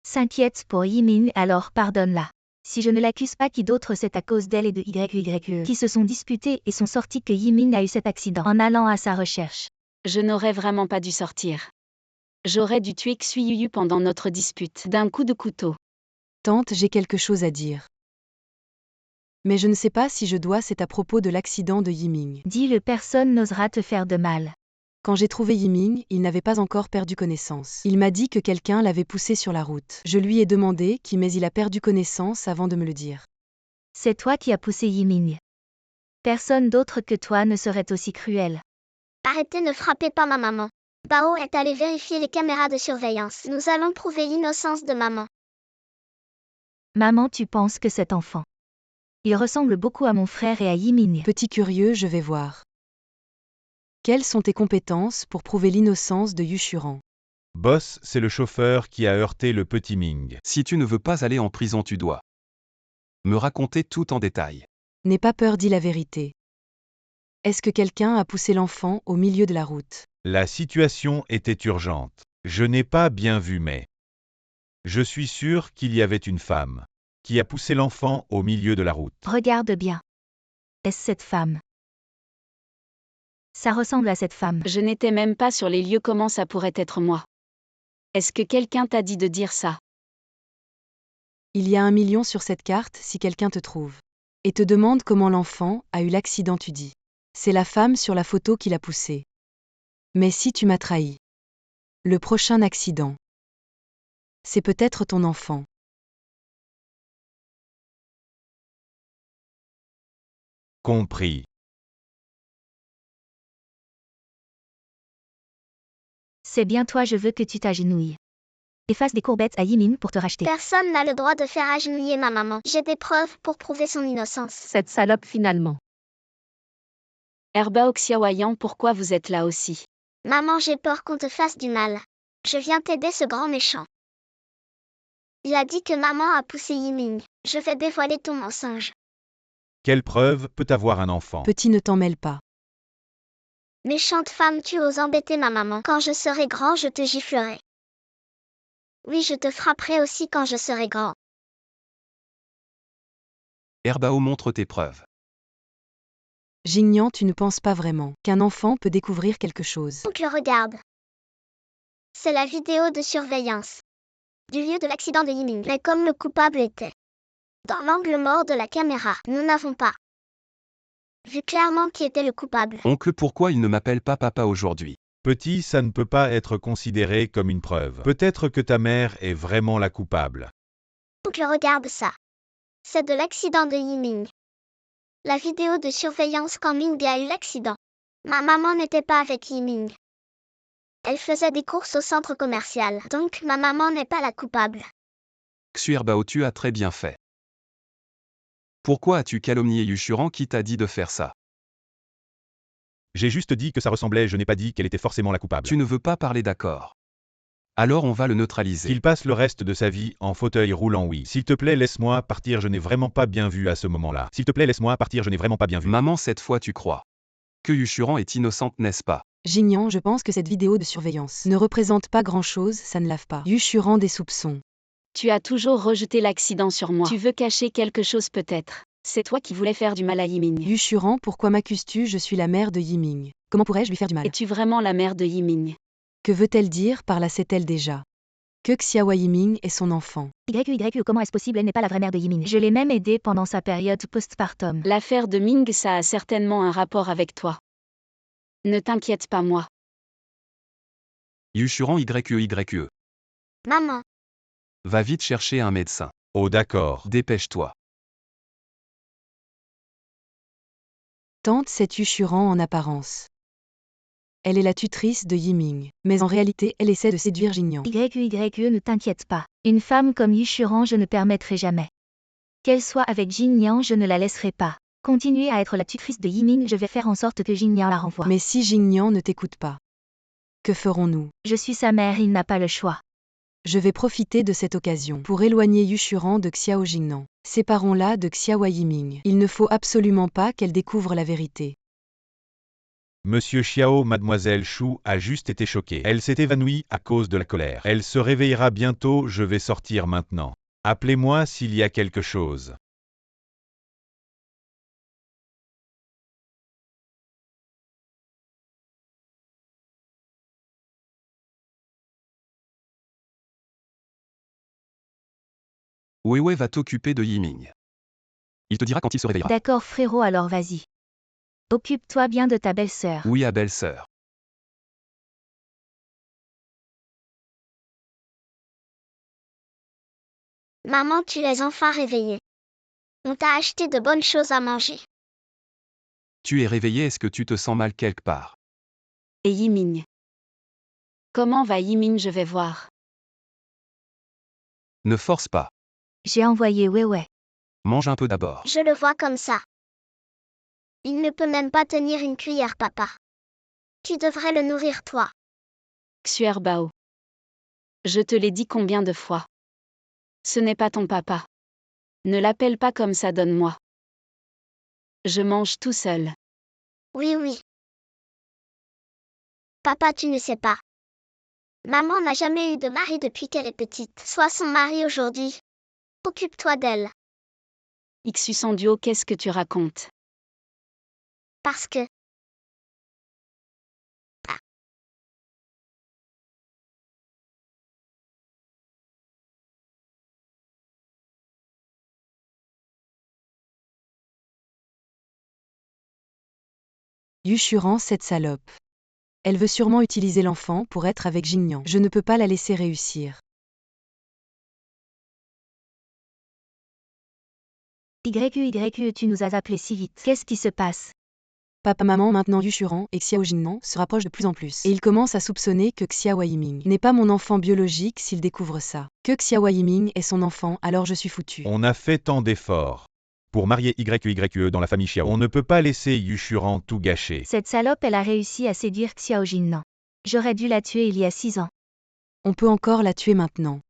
s'inquiète pour Yimin, alors pardonne-la. Si je ne l'accuse pas, qui d'autre, c'est à cause d'elle et de YYE qui se sont disputés et sont sortis que Yimin a eu cet accident en allant à sa recherche. Je n'aurais vraiment pas dû sortir. J'aurais dû tuer Xuyuyu pendant notre dispute d'un coup de couteau. Tante, j'ai quelque chose à dire. Mais je ne sais pas si je dois, c'est à propos de l'accident de Yiming. Dis-le, personne n'osera te faire de mal. Quand j'ai trouvé Yiming, il n'avait pas encore perdu connaissance. Il m'a dit que quelqu'un l'avait poussé sur la route. Je lui ai demandé qui, mais il a perdu connaissance avant de me le dire. C'est toi qui as poussé Yimin. Personne d'autre que toi ne serait aussi cruel. Arrêtez, ne frappez pas ma maman. Bao est allé vérifier les caméras de surveillance. Nous allons prouver l'innocence de maman. Maman, tu penses que cet enfant Il ressemble beaucoup à mon frère et à Yiming. Petit curieux, je vais voir. Quelles sont tes compétences pour prouver l'innocence de Yushuran? Boss, c'est le chauffeur qui a heurté le petit Ming. Si tu ne veux pas aller en prison, tu dois me raconter tout en détail. N'aie pas peur, dis la vérité. Est-ce que quelqu'un a poussé l'enfant au milieu de la route? La situation était urgente. Je n'ai pas bien vu mais je suis sûr qu'il y avait une femme qui a poussé l'enfant au milieu de la route. Regarde bien. Est-ce cette femme? Ça ressemble à cette femme. Je n'étais même pas sur les lieux, comment ça pourrait être moi? Est-ce que quelqu'un t'a dit de dire ça? Il y a 1 million sur cette carte si quelqu'un te trouve. Et te demande comment l'enfant a eu l'accident, tu dis. C'est la femme sur la photo qui l'a poussé. Mais si tu m'as trahi. Le prochain accident. C'est peut-être ton enfant. Compris. C'est bien toi, je veux que tu t'agenouilles. Et fasses des courbettes à Yiming pour te racheter. Personne n'a le droit de faire agenouiller ma maman. J'ai des preuves pour prouver son innocence. Cette salope finalement. Herbao Xiaoyan, pourquoi vous êtes là aussi? Maman, j'ai peur qu'on te fasse du mal. Je viens t'aider, ce grand méchant. Il a dit que maman a poussé Yiming. Je vais dévoiler ton mensonge. Quelle preuve peut avoir un enfant? Petit, ne t'en mêle pas. Méchante femme, tu oses embêter ma maman. Quand je serai grand, je te giflerai. Oui, je te frapperai aussi quand je serai grand. Herbao, montre tes preuves. Jingnian, tu ne penses pas vraiment qu'un enfant peut découvrir quelque chose. Donc regarde. C'est la vidéo de surveillance du lieu de l'accident de Yiming. Mais comme le coupable était dans l'angle mort de la caméra, nous n'avons pas vu clairement qui était le coupable. Oncle, pourquoi il ne m'appelle pas papa aujourd'hui? Petit, ça ne peut pas être considéré comme une preuve. Peut-être que ta mère est vraiment la coupable. Donc regarde ça. C'est de l'accident de Yiming. La vidéo de surveillance quand Ming a eu l'accident. Ma maman n'était pas avec Yiming. Elle faisait des courses au centre commercial. Donc ma maman n'est pas la coupable. Xu Herbao, tu as très bien fait. Pourquoi as-tu calomnié Yushuran qui t'a dit de faire ça? J'ai juste dit que ça ressemblait, je n'ai pas dit qu'elle était forcément la coupable. Tu ne veux pas parler, d'accord. Alors on va le neutraliser. Qu'il passe le reste de sa vie en fauteuil roulant, oui. S'il te plaît, laisse-moi partir, je n'ai vraiment pas bien vu à ce moment-là. S'il te plaît, laisse-moi partir, je n'ai vraiment pas bien vu. Maman, cette fois tu crois que Yushuran est innocente, n'est-ce pas? Jingnian, je pense que cette vidéo de surveillance ne représente pas grand-chose, ça ne lave pas. Yushuran des soupçons. Tu as toujours rejeté l'accident sur moi. Tu veux cacher quelque chose peut-être. C'est toi qui voulais faire du mal à Yiming. Yushuran, pourquoi m'accuses-tu? Je suis la mère de Yiming. Comment pourrais-je lui faire du mal? Es-tu vraiment la mère de Yiming? Que veut-elle dire par là? Sait-elle déjà que Xiaowa Yiming est son enfant? Comment est-ce possible? Elle n'est pas la vraie mère de Yiming. Je l'ai même aidée pendant sa période postpartum. L'affaire de Ming, ça a certainement un rapport avec toi. Ne t'inquiète pas, moi. Yushuran YQYE. Maman. Va vite chercher un médecin. Oh d'accord. Dépêche-toi. Tante, c'est Yushuran en apparence. Elle est la tutrice de Yiming, mais en réalité, elle essaie de séduire Jingnian. YQYE, ne t'inquiète pas. Une femme comme Yushuran, je ne permettrai jamais. Qu'elle soit avec Jingnian, je ne la laisserai pas. Continuez à être la tutrice de Yiming, je vais faire en sorte que Jingnian la renvoie. Mais si Jingnian ne t'écoute pas, que ferons-nous? Je suis sa mère, il n'a pas le choix. Je vais profiter de cette occasion pour éloigner Yushuran de Xiao Jingnan. Séparons-la de Xiaowa Yiming. Il ne faut absolument pas qu'elle découvre la vérité. Monsieur Xiao, mademoiselle Shu a juste été choquée. Elle s'est évanouie à cause de la colère. Elle se réveillera bientôt, je vais sortir maintenant. Appelez-moi s'il y a quelque chose. Weiwei va t'occuper de Yiming. Il te dira quand il se réveillera. D'accord frérot, alors vas-y. Occupe-toi bien de ta belle-sœur. Oui, à belle-sœur. Maman, tu es enfin réveillée. On t'a acheté de bonnes choses à manger. Tu es réveillé, est-ce que tu te sens mal quelque part? Et Yiming? Comment va Yiming? Je vais voir. Ne force pas. J'ai envoyé ouais. Mange un peu d'abord. Je le vois comme ça. Il ne peut même pas tenir une cuillère, papa. Tu devrais le nourrir, toi. Xu Erbao. Je te l'ai dit combien de fois. Ce n'est pas ton papa. Ne l'appelle pas comme ça, donne-moi. Je mange tout seul. Oui, oui. Papa, tu ne sais pas. Maman n'a jamais eu de mari depuis qu'elle est petite. Sois son mari aujourd'hui. Occupe-toi d'elle. Xu Sanduo, qu'est-ce que tu racontes? Parce que... Yuchuran, cette salope. Elle veut sûrement utiliser l'enfant pour être avec Jingnian. Je ne peux pas la laisser réussir. YU, tu nous as appelés si vite. Qu'est-ce qui se passe? Papa, maman, maintenant Yuchuran et Xiao Jingnan se rapprochent de plus en plus. Et il commence à soupçonner que Xiao Yiming n'est pas mon enfant biologique s'il découvre ça. Que Xiao Yiming est son enfant, alors je suis foutu. On a fait tant d'efforts pour marier YE dans la famille Xiao. On ne peut pas laisser Yuchuran tout gâcher. Cette salope, elle a réussi à séduire Xiao Jingnan. J'aurais dû la tuer il y a 6 ans. On peut encore la tuer maintenant.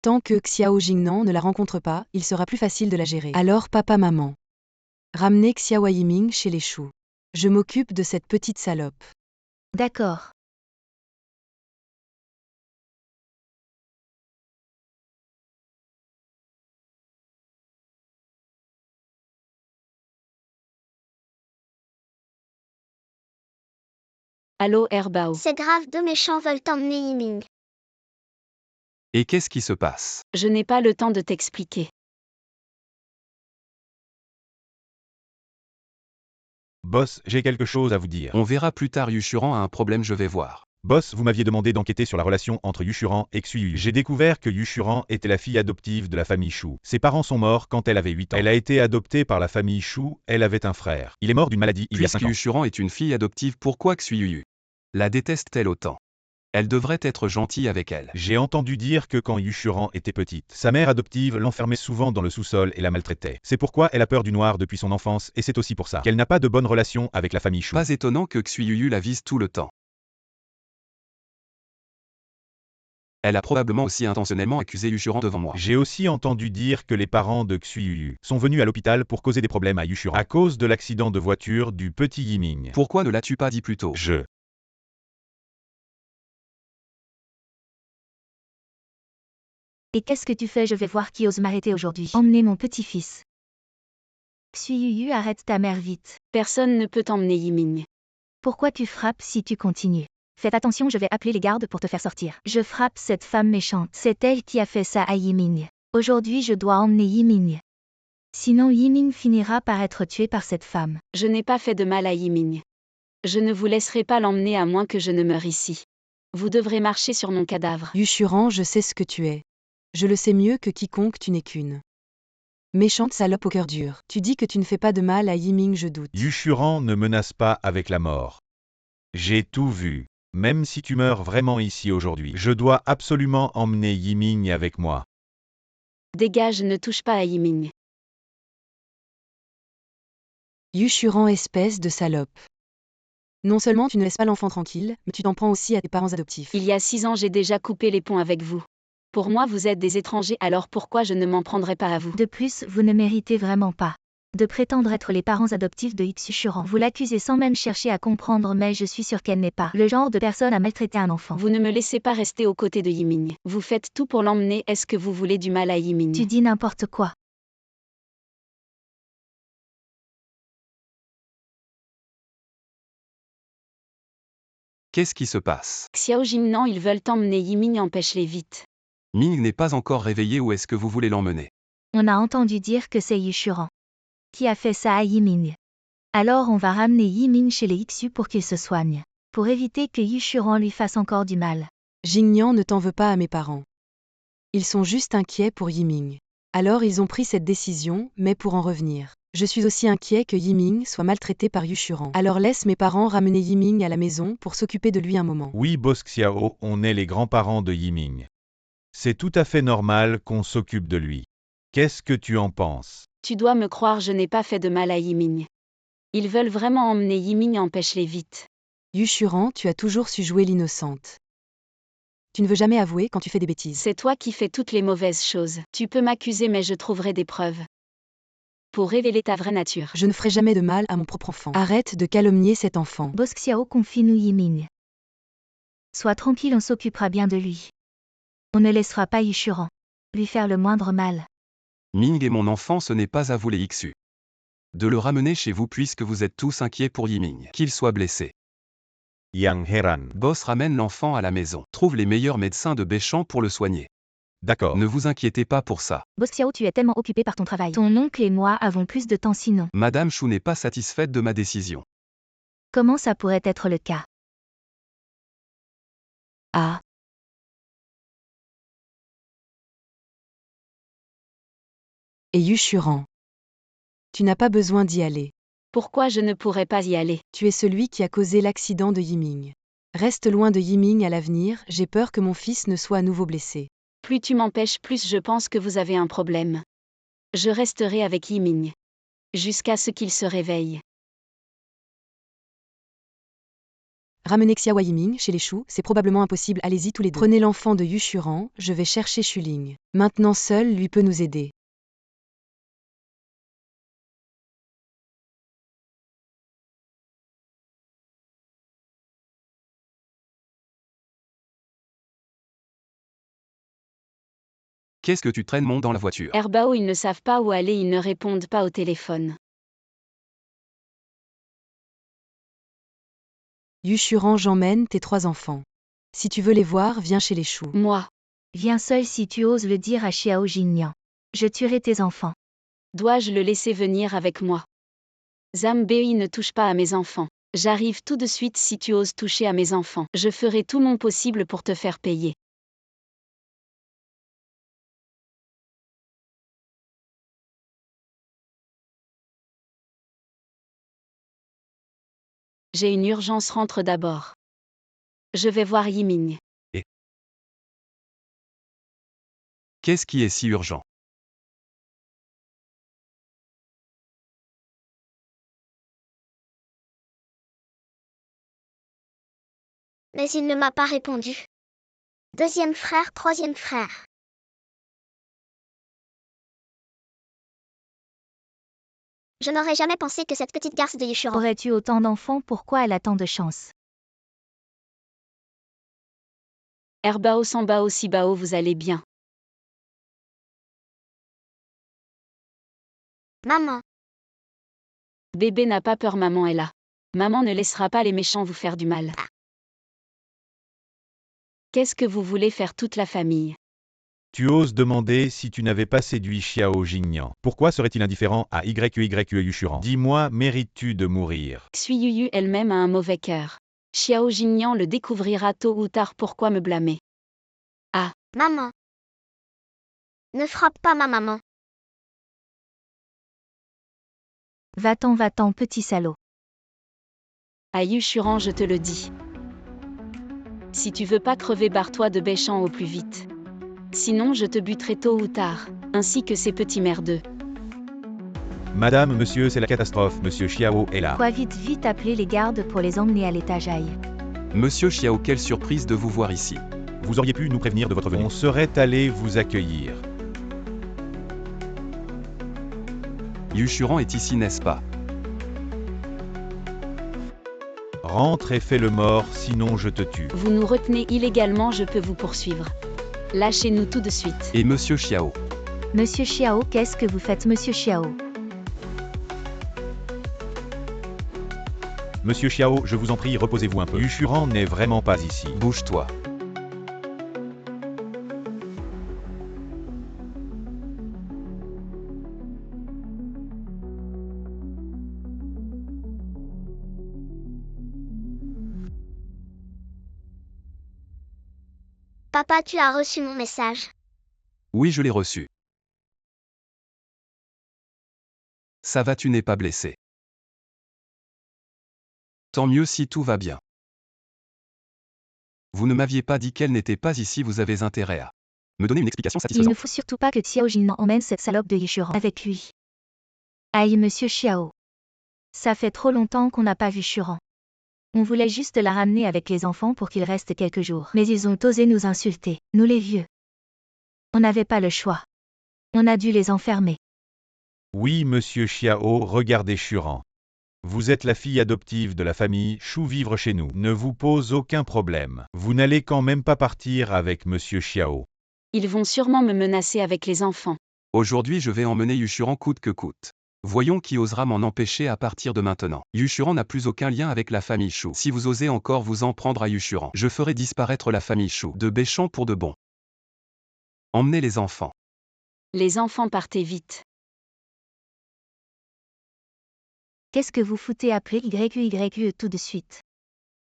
Tant que Xiao Jingnan ne la rencontre pas, il sera plus facile de la gérer. Alors papa, maman. Ramenez Xiao Yiming chez les choux. Je m'occupe de cette petite salope. D'accord. Allô Erbao. C'est grave, deux méchants veulent t'emmener Yiming. Et qu'est-ce qui se passe? Je n'ai pas le temps de t'expliquer. Boss, j'ai quelque chose à vous dire. On verra plus tard. Yuchuran a un problème, je vais voir. Boss, vous m'aviez demandé d'enquêter sur la relation entre Yuchuran et Xuyu. J'ai découvert que Yuchuran était la fille adoptive de la famille Shu. Ses parents sont morts quand elle avait 8 ans. Elle a été adoptée par la famille Shu, elle avait un frère. Il est mort d'une maladie il y a 5 Puisque ans. Yuchuran est une fille adoptive, pourquoi Xuyu la déteste-t-elle autant? Elle devrait être gentille avec elle. J'ai entendu dire que quand Yuchuran était petite, sa mère adoptive l'enfermait souvent dans le sous-sol et la maltraitait. C'est pourquoi elle a peur du noir depuis son enfance et c'est aussi pour ça qu'elle n'a pas de bonne relation avec la famille Shu. Pas étonnant que Xuyu la vise tout le temps. Elle a probablement aussi intentionnellement accusé Yuchuran devant moi. J'ai aussi entendu dire que les parents de Xuyu sont venus à l'hôpital pour causer des problèmes à Yuchuran à cause de l'accident de voiture du petit Yiming. Pourquoi ne l'as-tu pas dit plus tôt? Et qu'est-ce que tu fais? Je vais voir qui ose m'arrêter aujourd'hui. Emmenez mon petit-fils. Xuyu, arrête ta mère vite. Personne ne peut t'emmener Yiming. Pourquoi tu frappes si tu continues? Faites attention, je vais appeler les gardes pour te faire sortir. Je frappe cette femme méchante. C'est elle qui a fait ça à Yiming. Aujourd'hui, je dois emmener Yiming. Sinon, Yiming finira par être tué par cette femme. Je n'ai pas fait de mal à Yiming. Je ne vous laisserai pas l'emmener à moins que je ne meure ici. Vous devrez marcher sur mon cadavre. Yuchuran, je sais ce que tu es. Je le sais mieux que quiconque, tu n'es qu'une méchante salope au cœur dur. Tu dis que tu ne fais pas de mal à Yiming, je doute. Yuchuran ne menace pas avec la mort. J'ai tout vu. Même si tu meurs vraiment ici aujourd'hui, je dois absolument emmener Yiming avec moi. Dégage, ne touche pas à Yiming. Yuchuran, espèce de salope. Non seulement tu ne laisses pas l'enfant tranquille, mais tu t'en prends aussi à tes parents adoptifs. Il y a 6 ans, j'ai déjà coupé les ponts avec vous. Pour moi, vous êtes des étrangers, alors pourquoi je ne m'en prendrais pas à vous? De plus, vous ne méritez vraiment pas de prétendre être les parents adoptifs de Yuchuran. Vous l'accusez sans même chercher à comprendre, mais je suis sûre qu'elle n'est pas le genre de personne à maltraiter un enfant. Vous ne me laissez pas rester aux côtés de Yiming. Vous faites tout pour l'emmener, est-ce que vous voulez du mal à Yiming? Tu dis n'importe quoi. Qu'est-ce qui se passe? Xiao Jingnan, ils veulent emmener Yiming, empêche-les vite. Ming n'est pas encore réveillé, où est-ce que vous voulez l'emmener? On a entendu dire que c'est Yuchuran qui a fait ça à Yiming. Alors on va ramener Yiming chez les Xu pour qu'il se soigne, pour éviter que Yuchuran lui fasse encore du mal. Jingnian ne t'en veut pas à mes parents. Ils sont juste inquiets pour Yiming. Alors ils ont pris cette décision, mais pour en revenir. Je suis aussi inquiet que Yiming soit maltraité par Yuchuran. Alors laisse mes parents ramener Yiming à la maison pour s'occuper de lui un moment. Oui, Boss Xiao, on est les grands-parents de Yiming. C'est tout à fait normal qu'on s'occupe de lui. Qu'est-ce que tu en penses? Tu dois me croire, je n'ai pas fait de mal à Yiming. Ils veulent vraiment emmener Yiming, empêche-les vite. Yushuran, tu as toujours su jouer l'innocente. Tu ne veux jamais avouer quand tu fais des bêtises. C'est toi qui fais toutes les mauvaises choses. Tu peux m'accuser, mais je trouverai des preuves. Pour révéler ta vraie nature. Je ne ferai jamais de mal à mon propre enfant. Arrête de calomnier cet enfant. Boss Xiao confie-nous Yiming. Sois tranquille, on s'occupera bien de lui. On ne laissera pas Yushuran lui faire le moindre mal. Ming est mon enfant, ce n'est pas à vous les Xu. De le ramener chez vous puisque vous êtes tous inquiets pour Yiming. Qu'il soit blessé. Yang Heran. Boss ramène l'enfant à la maison. Trouve les meilleurs médecins de Béchamp pour le soigner. D'accord. Ne vous inquiétez pas pour ça. Boss Xiao, tu es tellement occupé par ton travail. Ton oncle et moi avons plus de temps sinon. Madame Chou n'est pas satisfaite de ma décision. Comment ça pourrait être le cas? Ah. Et Yushuran. Tu n'as pas besoin d'y aller. Pourquoi je ne pourrais pas y aller? Tu es celui qui a causé l'accident de Yiming. Reste loin de Yiming à l'avenir, j'ai peur que mon fils ne soit à nouveau blessé. Plus tu m'empêches, plus je pense que vous avez un problème. Je resterai avec Yiming. Jusqu'à ce qu'il se réveille. Ramener Xiao Yiming chez les choux, c'est probablement impossible, allez-y tous les deux. Prenez l'enfant de Yushuran, je vais chercher Shuling. Maintenant seul lui peut nous aider. Qu'est-ce que tu traînes mon dans la voiture? Herbao, ils ne savent pas où aller, ils ne répondent pas au téléphone. Yushuran, j'emmène tes 3 enfants. Si tu veux les voir, viens chez les choux. Moi, Viens seul si tu oses le dire à Xiao Jingnian. Je tuerai tes enfants. dois-je le laisser venir avec moi? Zambei ne touche pas à mes enfants. J'arrive tout de suite si tu oses toucher à mes enfants. Je ferai tout mon possible pour te faire payer. J'ai une urgence, rentre d'abord. Je vais voir Yiming. Qu'est-ce qui est si urgent? Mais il ne m'a pas répondu. Deuxième frère, troisième frère. Je n'aurais jamais pensé que cette petite garce de Yushuran. Aurais-tu autant d'enfants, pourquoi elle a tant de chance? Herbao, Sambao, Sibao, vous allez bien? Maman, Bébé n'a pas peur, maman est là. Maman ne laissera pas les méchants vous faire du mal. Qu'est-ce que vous voulez faire toute la famille? Tu oses demander si tu n'avais pas séduit Xiao Jingnian. Pourquoi serait-il indifférent à Yushuran? Dis-moi, mérites-tu de mourir? Xuyuyu elle-même a un mauvais cœur. Xiao Jingnian le découvrira tôt ou tard, pourquoi me blâmer? maman. Ne frappe pas ma maman. Va-t'en, petit salaud. À Yushuran, je te le dis. Si tu veux pas crever, barre-toi de Béchamp au plus vite. Sinon je te buterai tôt ou tard, ainsi que ces petits merdeux. Madame, monsieur, c'est la catastrophe, monsieur Xiao est là. Quoi, vite, appelez les gardes pour les emmener à l'étage aïe. Monsieur Xiao, quelle surprise de vous voir ici. Vous auriez pu nous prévenir de votre venue. On serait allé vous accueillir. Yushuran est ici, n'est-ce pas? Rentre et fais le mort, sinon je te tue. Vous nous retenez illégalement, je peux vous poursuivre. Lâchez-nous tout de suite. Et monsieur Xiao? Monsieur Xiao, qu'est-ce que vous faites, monsieur Xiao? Monsieur Xiao, je vous en prie, reposez-vous un peu. Yushuran n'est vraiment pas ici. Bouge-toi. Papa, tu as reçu mon message. Oui, je l'ai reçu. Ça va, tu n'es pas blessé. Tant mieux si tout va bien. Vous ne m'aviez pas dit qu'elle n'était pas ici, vous avez intérêt à Me donner une explication Il satisfaisante. ne faut surtout pas que Xiao Jingnan emmène cette salope de Yushuran avec lui. Aïe monsieur Xiao. Ça fait trop longtemps qu'on n'a pas vu Shuran. On voulait juste la ramener avec les enfants pour qu'il reste quelques jours. Mais ils ont osé nous insulter, nous les vieux. On n'avait pas le choix. On a dû les enfermer. Oui, monsieur Xiao, regardez Shuran. Vous êtes la fille adoptive de la famille Chou, vivre chez nous ne vous pose aucun problème. Vous n'allez quand même pas partir avec monsieur Xiao. Ils vont sûrement me menacer avec les enfants. Aujourd'hui je vais emmener Yushuran coûte que coûte. Voyons qui osera m'en empêcher à partir de maintenant. Yushuran n'a plus aucun lien avec la famille Chou. Si vous osez encore vous en prendre à Yushuran, je ferai disparaître la famille Chou de Béchamp pour de bon. Emmenez les enfants. Les enfants partaient vite. Qu'est-ce que vous foutez après YQYE tout de suite?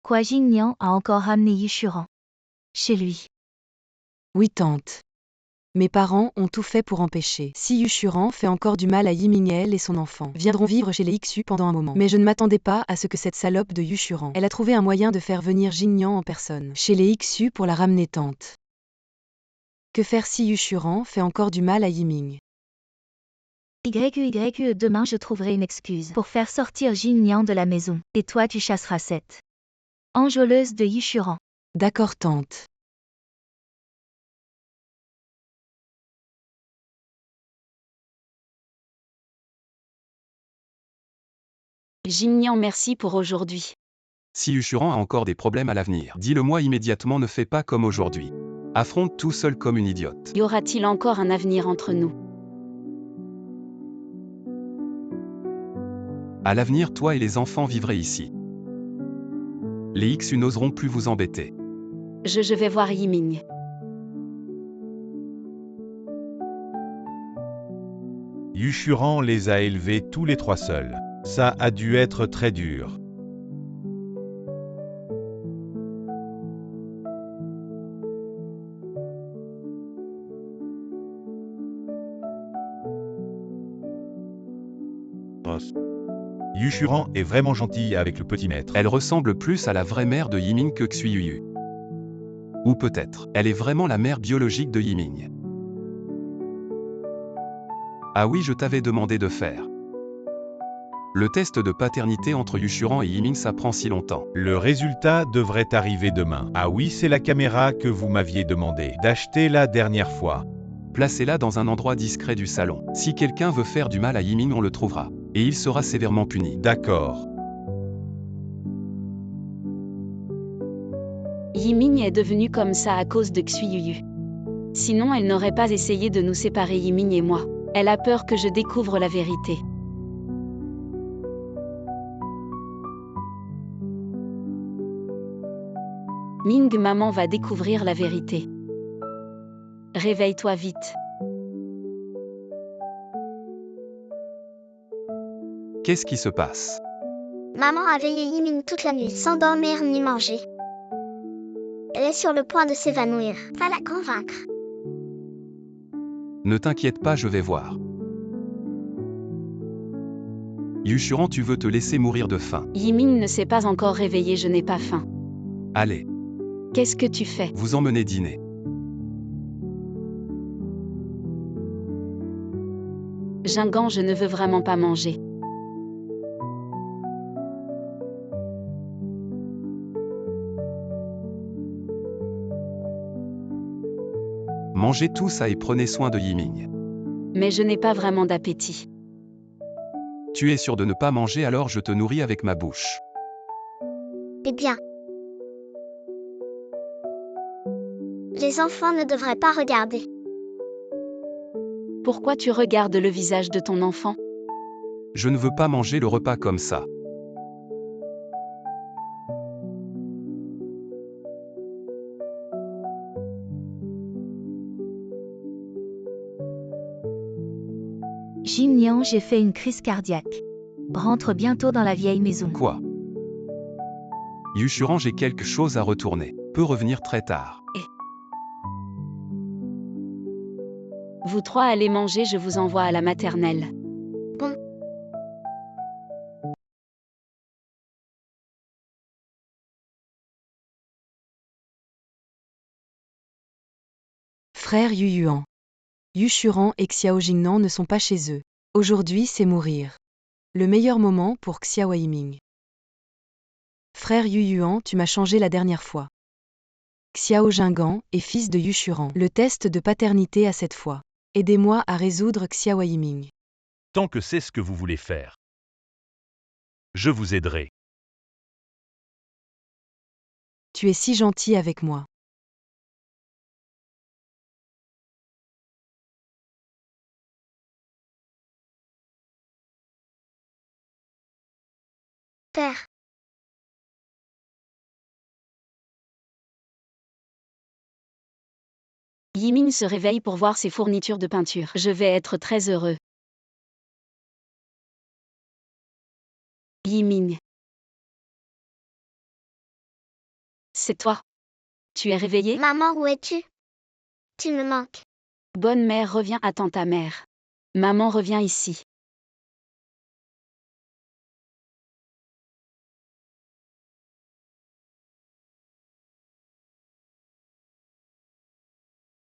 Quoi, Jingnian a encore ramené Yushuran chez lui. Oui tante. Mes parents ont tout fait pour empêcher. Si Yushuran fait encore du mal à Yiming, et son enfant viendront vivre chez les Xu pendant un moment. Mais je ne m'attendais pas à ce que cette salope de Yushuran. Elle a trouvé un moyen de faire venir Jingnian en personne chez les Xu pour la ramener tante. Que faire si Yushuran fait encore du mal à Yiming? YQYE demain je trouverai une excuse pour faire sortir Jingnian de la maison. Et toi tu chasseras cette enjôleuse de Yushuran. D'accord tante. Jingnian, merci pour aujourd'hui. Si Yushuran a encore des problèmes à l'avenir, dis-le-moi immédiatement, ne fais pas comme aujourd'hui. Affronte tout seul comme une idiote. Y aura-t-il encore un avenir entre nous? À l'avenir, toi et les enfants vivrez ici. Les Xu n'oseront plus vous embêter. Je vais voir Yiming. Yushuran les a élevés tous les trois seuls. Ça a dû être très dur. Yushuran est vraiment gentille avec le petit maître. Elle ressemble plus à la vraie mère de Yiming que Xuyuyu. Ou peut-être, elle est vraiment la mère biologique de Yiming. Ah oui, je t'avais demandé de faire. Le test de paternité entre Yushuran et Yiming, ça prend si longtemps. Le résultat devrait arriver demain. Ah oui, c'est la caméra que vous m'aviez demandé d'acheter la dernière fois. Placez-la dans un endroit discret du salon. Si quelqu'un veut faire du mal à Yiming, on le trouvera. Et il sera sévèrement puni. D'accord. Yiming est devenue comme ça à cause de Xuyuyu. Sinon elle n'aurait pas essayé de nous séparer, Yiming et moi. Elle a peur que je découvre la vérité. Ming, maman va découvrir la vérité. Réveille-toi vite. Qu'est-ce qui se passe? Maman a veillé Yiming toute la nuit sans dormir ni manger. Elle est sur le point de s'évanouir. Va la convaincre. Ne t'inquiète pas, je vais voir. Yushuran, tu veux te laisser mourir de faim. Yiming ne s'est pas encore réveillée, je n'ai pas faim. Allez, Qu'est-ce que tu fais? vous emmenez dîner. Jinggan, je ne veux vraiment pas manger. Mangez tout ça et prenez soin de Yiming. Mais je n'ai pas vraiment d'appétit. Tu es sûr de ne pas manger, alors je te nourris avec ma bouche. Eh bien. Les enfants ne devraient pas regarder. Pourquoi tu regardes le visage de ton enfant? Je ne veux pas manger le repas comme ça. Jingnian, j'ai fait une crise cardiaque. Rentre bientôt dans la vieille maison. Quoi? Yushuran, j'ai quelque chose à retourner. Peut revenir très tard. Vous trois allez manger, je vous envoie à la maternelle. Frère Yu Yuan. Yu Shuran et Xiao Jingnan ne sont pas chez eux. Aujourd'hui, c'est mourir. Le meilleur moment pour Xiao Yiming. Frère Yu Yuan, tu m'as changé la dernière fois. Xiao Jinggan est fils de Yu Shuran. Le test de paternité à cette fois. Aidez-moi à résoudre Xiao Yiming. Tant que c'est ce que vous voulez faire. Je vous aiderai. Tu es si gentil avec moi. Père. Yiming se réveille pour voir ses fournitures de peinture. Je vais être très heureux. Yiming. C'est toi. Tu es réveillée? Maman, où es-tu? Tu me manques. Bonne mère, reviens, attends ta mère. Maman revient ici.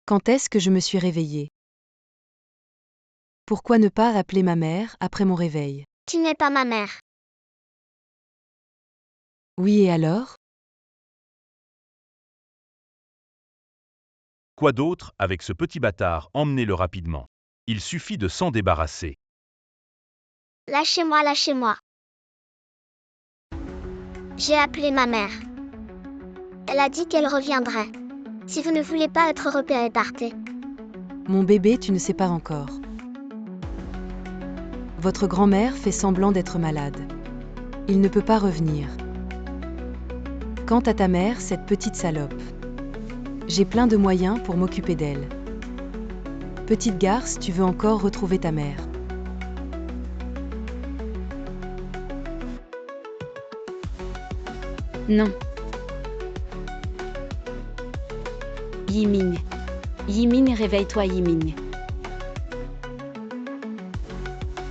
Quand est-ce que je me suis réveillée? Pourquoi ne pas appeler ma mère après mon réveil? Tu n'es pas ma mère. Oui et alors? Quoi d'autre avec ce petit bâtard? Emmenez-le rapidement. Il suffit de s'en débarrasser. Lâchez-moi, lâchez-moi. J'ai appelé ma mère. Elle a dit qu'elle reviendrait. Si vous ne voulez pas être repéré, partez. Mon bébé, tu ne sais pas encore. Votre grand-mère fait semblant d'être malade. Il ne peut pas revenir. Quant à ta mère, cette petite salope. J'ai plein de moyens pour m'occuper d'elle. Petite garce, tu veux encore retrouver ta mère. Non. Yiming. Yiming, réveille-toi, Yiming.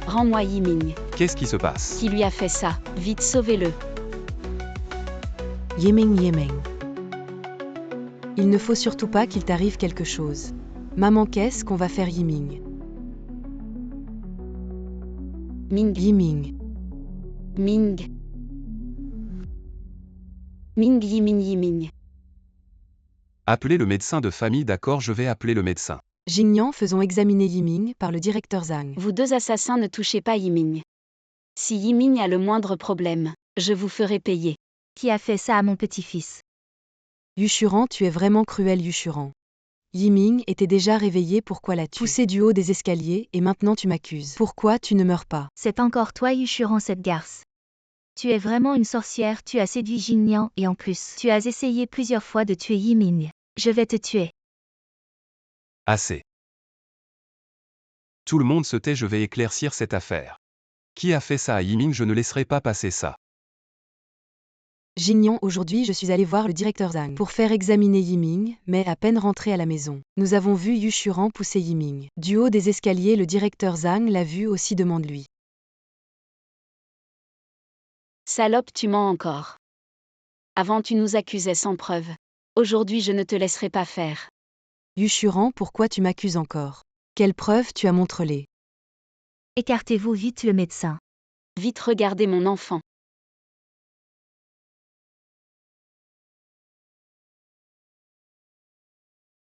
Rends-moi Yiming. Qu'est-ce qui se passe? Qui lui a fait ça? Vite, sauvez-le. Yiming Yiming. Il ne faut surtout pas qu'il t'arrive quelque chose. Maman, qu'est-ce qu'on va faire Yiming? Ming. Yiming. Ming. Ming Yiming Yiming. Appelez le médecin de famille, d'accord, je vais appeler le médecin. Jingyan, faisons examiner Yiming par le directeur Zhang. Vous deux assassins ne touchez pas Yiming. Si Yiming a le moindre problème, je vous ferai payer. Qui a fait ça à mon petit-fils? Yu Shuran, tu es vraiment cruel Yu Shuran. Yiming était déjà réveillé, pourquoi l'as-tu poussé du haut des escaliers et maintenant tu m'accuses? Pourquoi tu ne meurs pas? C'est encore toi, Yu Shuran, cette garce. Tu es vraiment une sorcière, tu as séduit Jingyan et en plus, tu as essayé plusieurs fois de tuer Yiming. Je vais te tuer. Assez. Tout le monde se tait, je vais éclaircir cette affaire. Qui a fait ça à Yiming? Je ne laisserai pas passer ça. Jingyan, aujourd'hui je suis allé voir le directeur Zhang pour faire examiner Yiming, mais à peine rentré à la maison. Nous avons vu Yu Shuran pousser Yiming. Du haut des escaliers, le directeur Zhang l'a vu aussi, demande-lui. Salope, tu mens encore. Avant tu nous accusais sans preuve. Aujourd'hui je ne te laisserai pas faire. Yu Shuran, pourquoi tu m'accuses encore? Quelles preuves tu as, montre-les. Écartez-vous vite, le médecin. Vite, regardez mon enfant.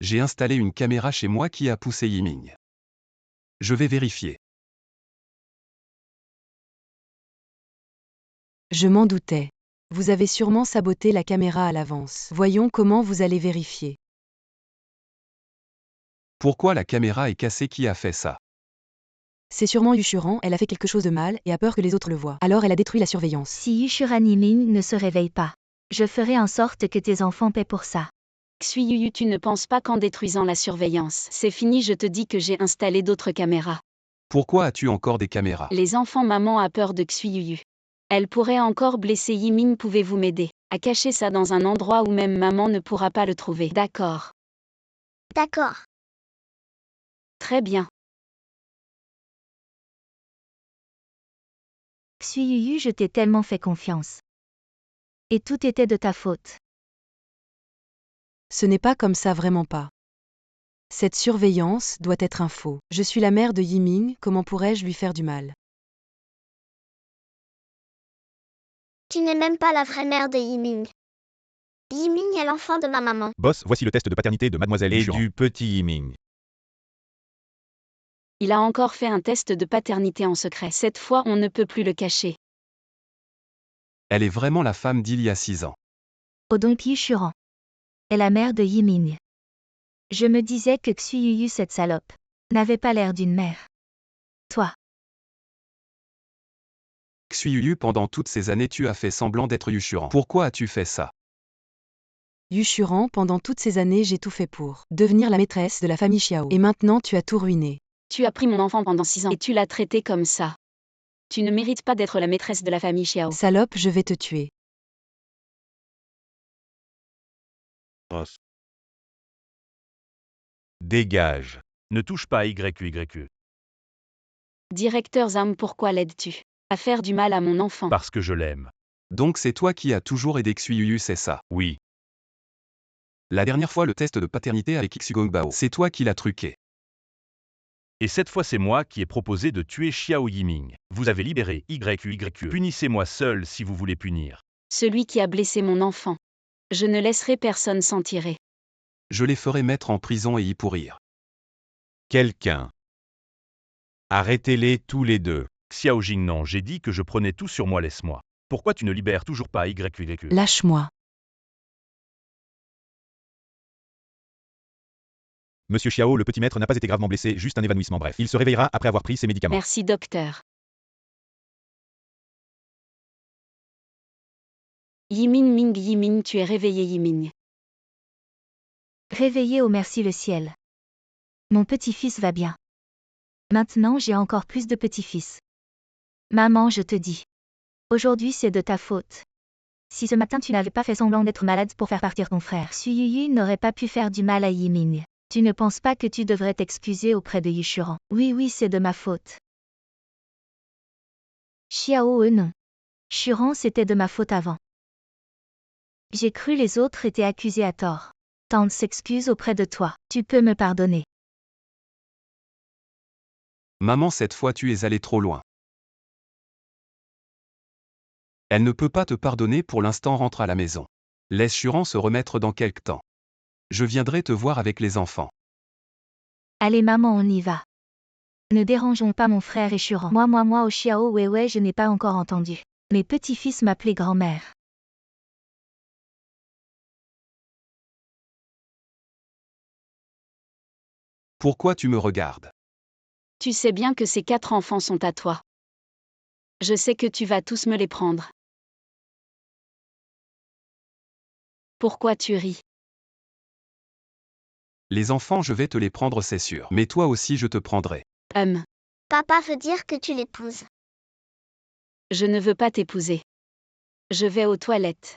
J'ai installé une caméra chez moi. Qui a poussé Yiming? Je vais vérifier. Je m'en doutais. Vous avez sûrement saboté la caméra à l'avance. Voyons comment vous allez vérifier. Pourquoi la caméra est cassée? Qui a fait ça? C'est sûrement Yu Shuran, elle a fait quelque chose de mal et a peur que les autres le voient. Alors elle a détruit la surveillance. Si Yu Shuran Yiming ne se réveille pas, je ferai en sorte que tes enfants paient pour ça. Xuyuyu, tu ne penses pas qu'en détruisant la surveillance, c'est fini, je te dis que j'ai installé d'autres caméras. Pourquoi as-tu encore des caméras? Les enfants, maman a peur de Xuyuyu. Elle pourrait encore blesser Yiming, pouvez-vous m'aider à cacher ça dans un endroit où même maman ne pourra pas le trouver? D'accord. D'accord. Très bien. Xuyuyu, je t'ai tellement fait confiance. Et tout était de ta faute. Ce n'est pas comme ça, vraiment pas. Cette surveillance doit être un faux. Je suis la mère de Yiming, comment pourrais-je lui faire du mal? Tu n'es même pas la vraie mère de Yiming. Yiming est l'enfant de ma maman. Boss, voici le test de paternité de mademoiselle et du petit Yiming. Il a encore fait un test de paternité en secret. Cette fois, on ne peut plus le cacher. Elle est vraiment la femme d'il y a 6 ans. Oh donc Yushuran est la mère de Yiming. Je me disais que Xuyuyu, cette salope, n'avait pas l'air d'une mère. Toi, Xuyuyu, pendant toutes ces années tu as fait semblant d'être Yushuran. Pourquoi as-tu fait ça? Yushuran, pendant toutes ces années j'ai tout fait pour devenir la maîtresse de la famille Xiao. Et maintenant tu as tout ruiné. Tu as pris mon enfant pendant 6 ans et tu l'as traité comme ça. Tu ne mérites pas d'être la maîtresse de la famille Xiao. Salope, je vais te tuer. Dégage. Ne touche pas à YQYQ. Directeur Zam, pourquoi l'aides-tu à faire du mal à mon enfant? Parce que je l'aime. Donc c'est toi qui as toujours aidé Xuyuyu, c'est ça? Oui. La dernière fois le test de paternité avec Xugongbao, c'est toi qui l'as truqué. Et cette fois c'est moi qui ai proposé de tuer Xiao Yiming. Vous avez libéré YQYQ. Punissez-moi seul si vous voulez punir. Celui qui a blessé mon enfant. Je ne laisserai personne s'en tirer. Je les ferai mettre en prison et y pourrir. Quelqu'un. Arrêtez-les tous les deux. Xiao Jing, non, j'ai dit que je prenais tout sur moi, laisse-moi. Pourquoi tu ne libères toujours pas YQYQ? Lâche-moi. Monsieur Xiao, le petit maître n'a pas été gravement blessé, juste un évanouissement bref. Il se réveillera après avoir pris ses médicaments. Merci docteur. Yiming, tu es réveillé Yiming. réveillé, oh merci le ciel. Mon petit-fils va bien. Maintenant j'ai encore plus de petits-fils. Maman, je te dis. Aujourd'hui c'est de ta faute. Si ce matin tu n'avais pas fait semblant d'être malade pour faire partir ton frère, Xuyuyu n'aurait pas pu faire du mal à Yiming. Tu ne penses pas que tu devrais t'excuser auprès de Yushuran? Oui, c'est de ma faute. Xiao, non. Shuran, c'était de ma faute avant. J'ai cru les autres étaient accusés à tort. Tante s'excuse auprès de toi. Tu peux me pardonner. Maman, cette fois tu es allée trop loin. Elle ne peut pas te pardonner pour l'instant, rentre à la maison. Laisse Shuran se remettre dans quelque temps. Je viendrai te voir avec les enfants. Allez maman, on y va. Ne dérangeons pas mon frère et Shuran. Moi, au Xiao, ouais, je n'ai pas encore entendu. Mes petits-fils m'appelaient grand-mère. Pourquoi tu me regardes? Tu sais bien que ces 4 enfants sont à toi. Je sais que tu vas tous me les prendre. Pourquoi tu ris? Les enfants, je vais te les prendre, c'est sûr. Mais toi aussi, je te prendrai. Papa veut dire que tu l'épouses. Je ne veux pas t'épouser. Je vais aux toilettes.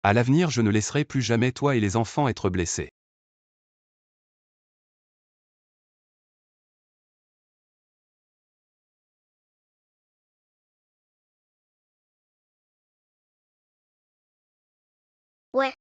À l'avenir, je ne laisserai plus jamais toi et les enfants être blessés. Ouais.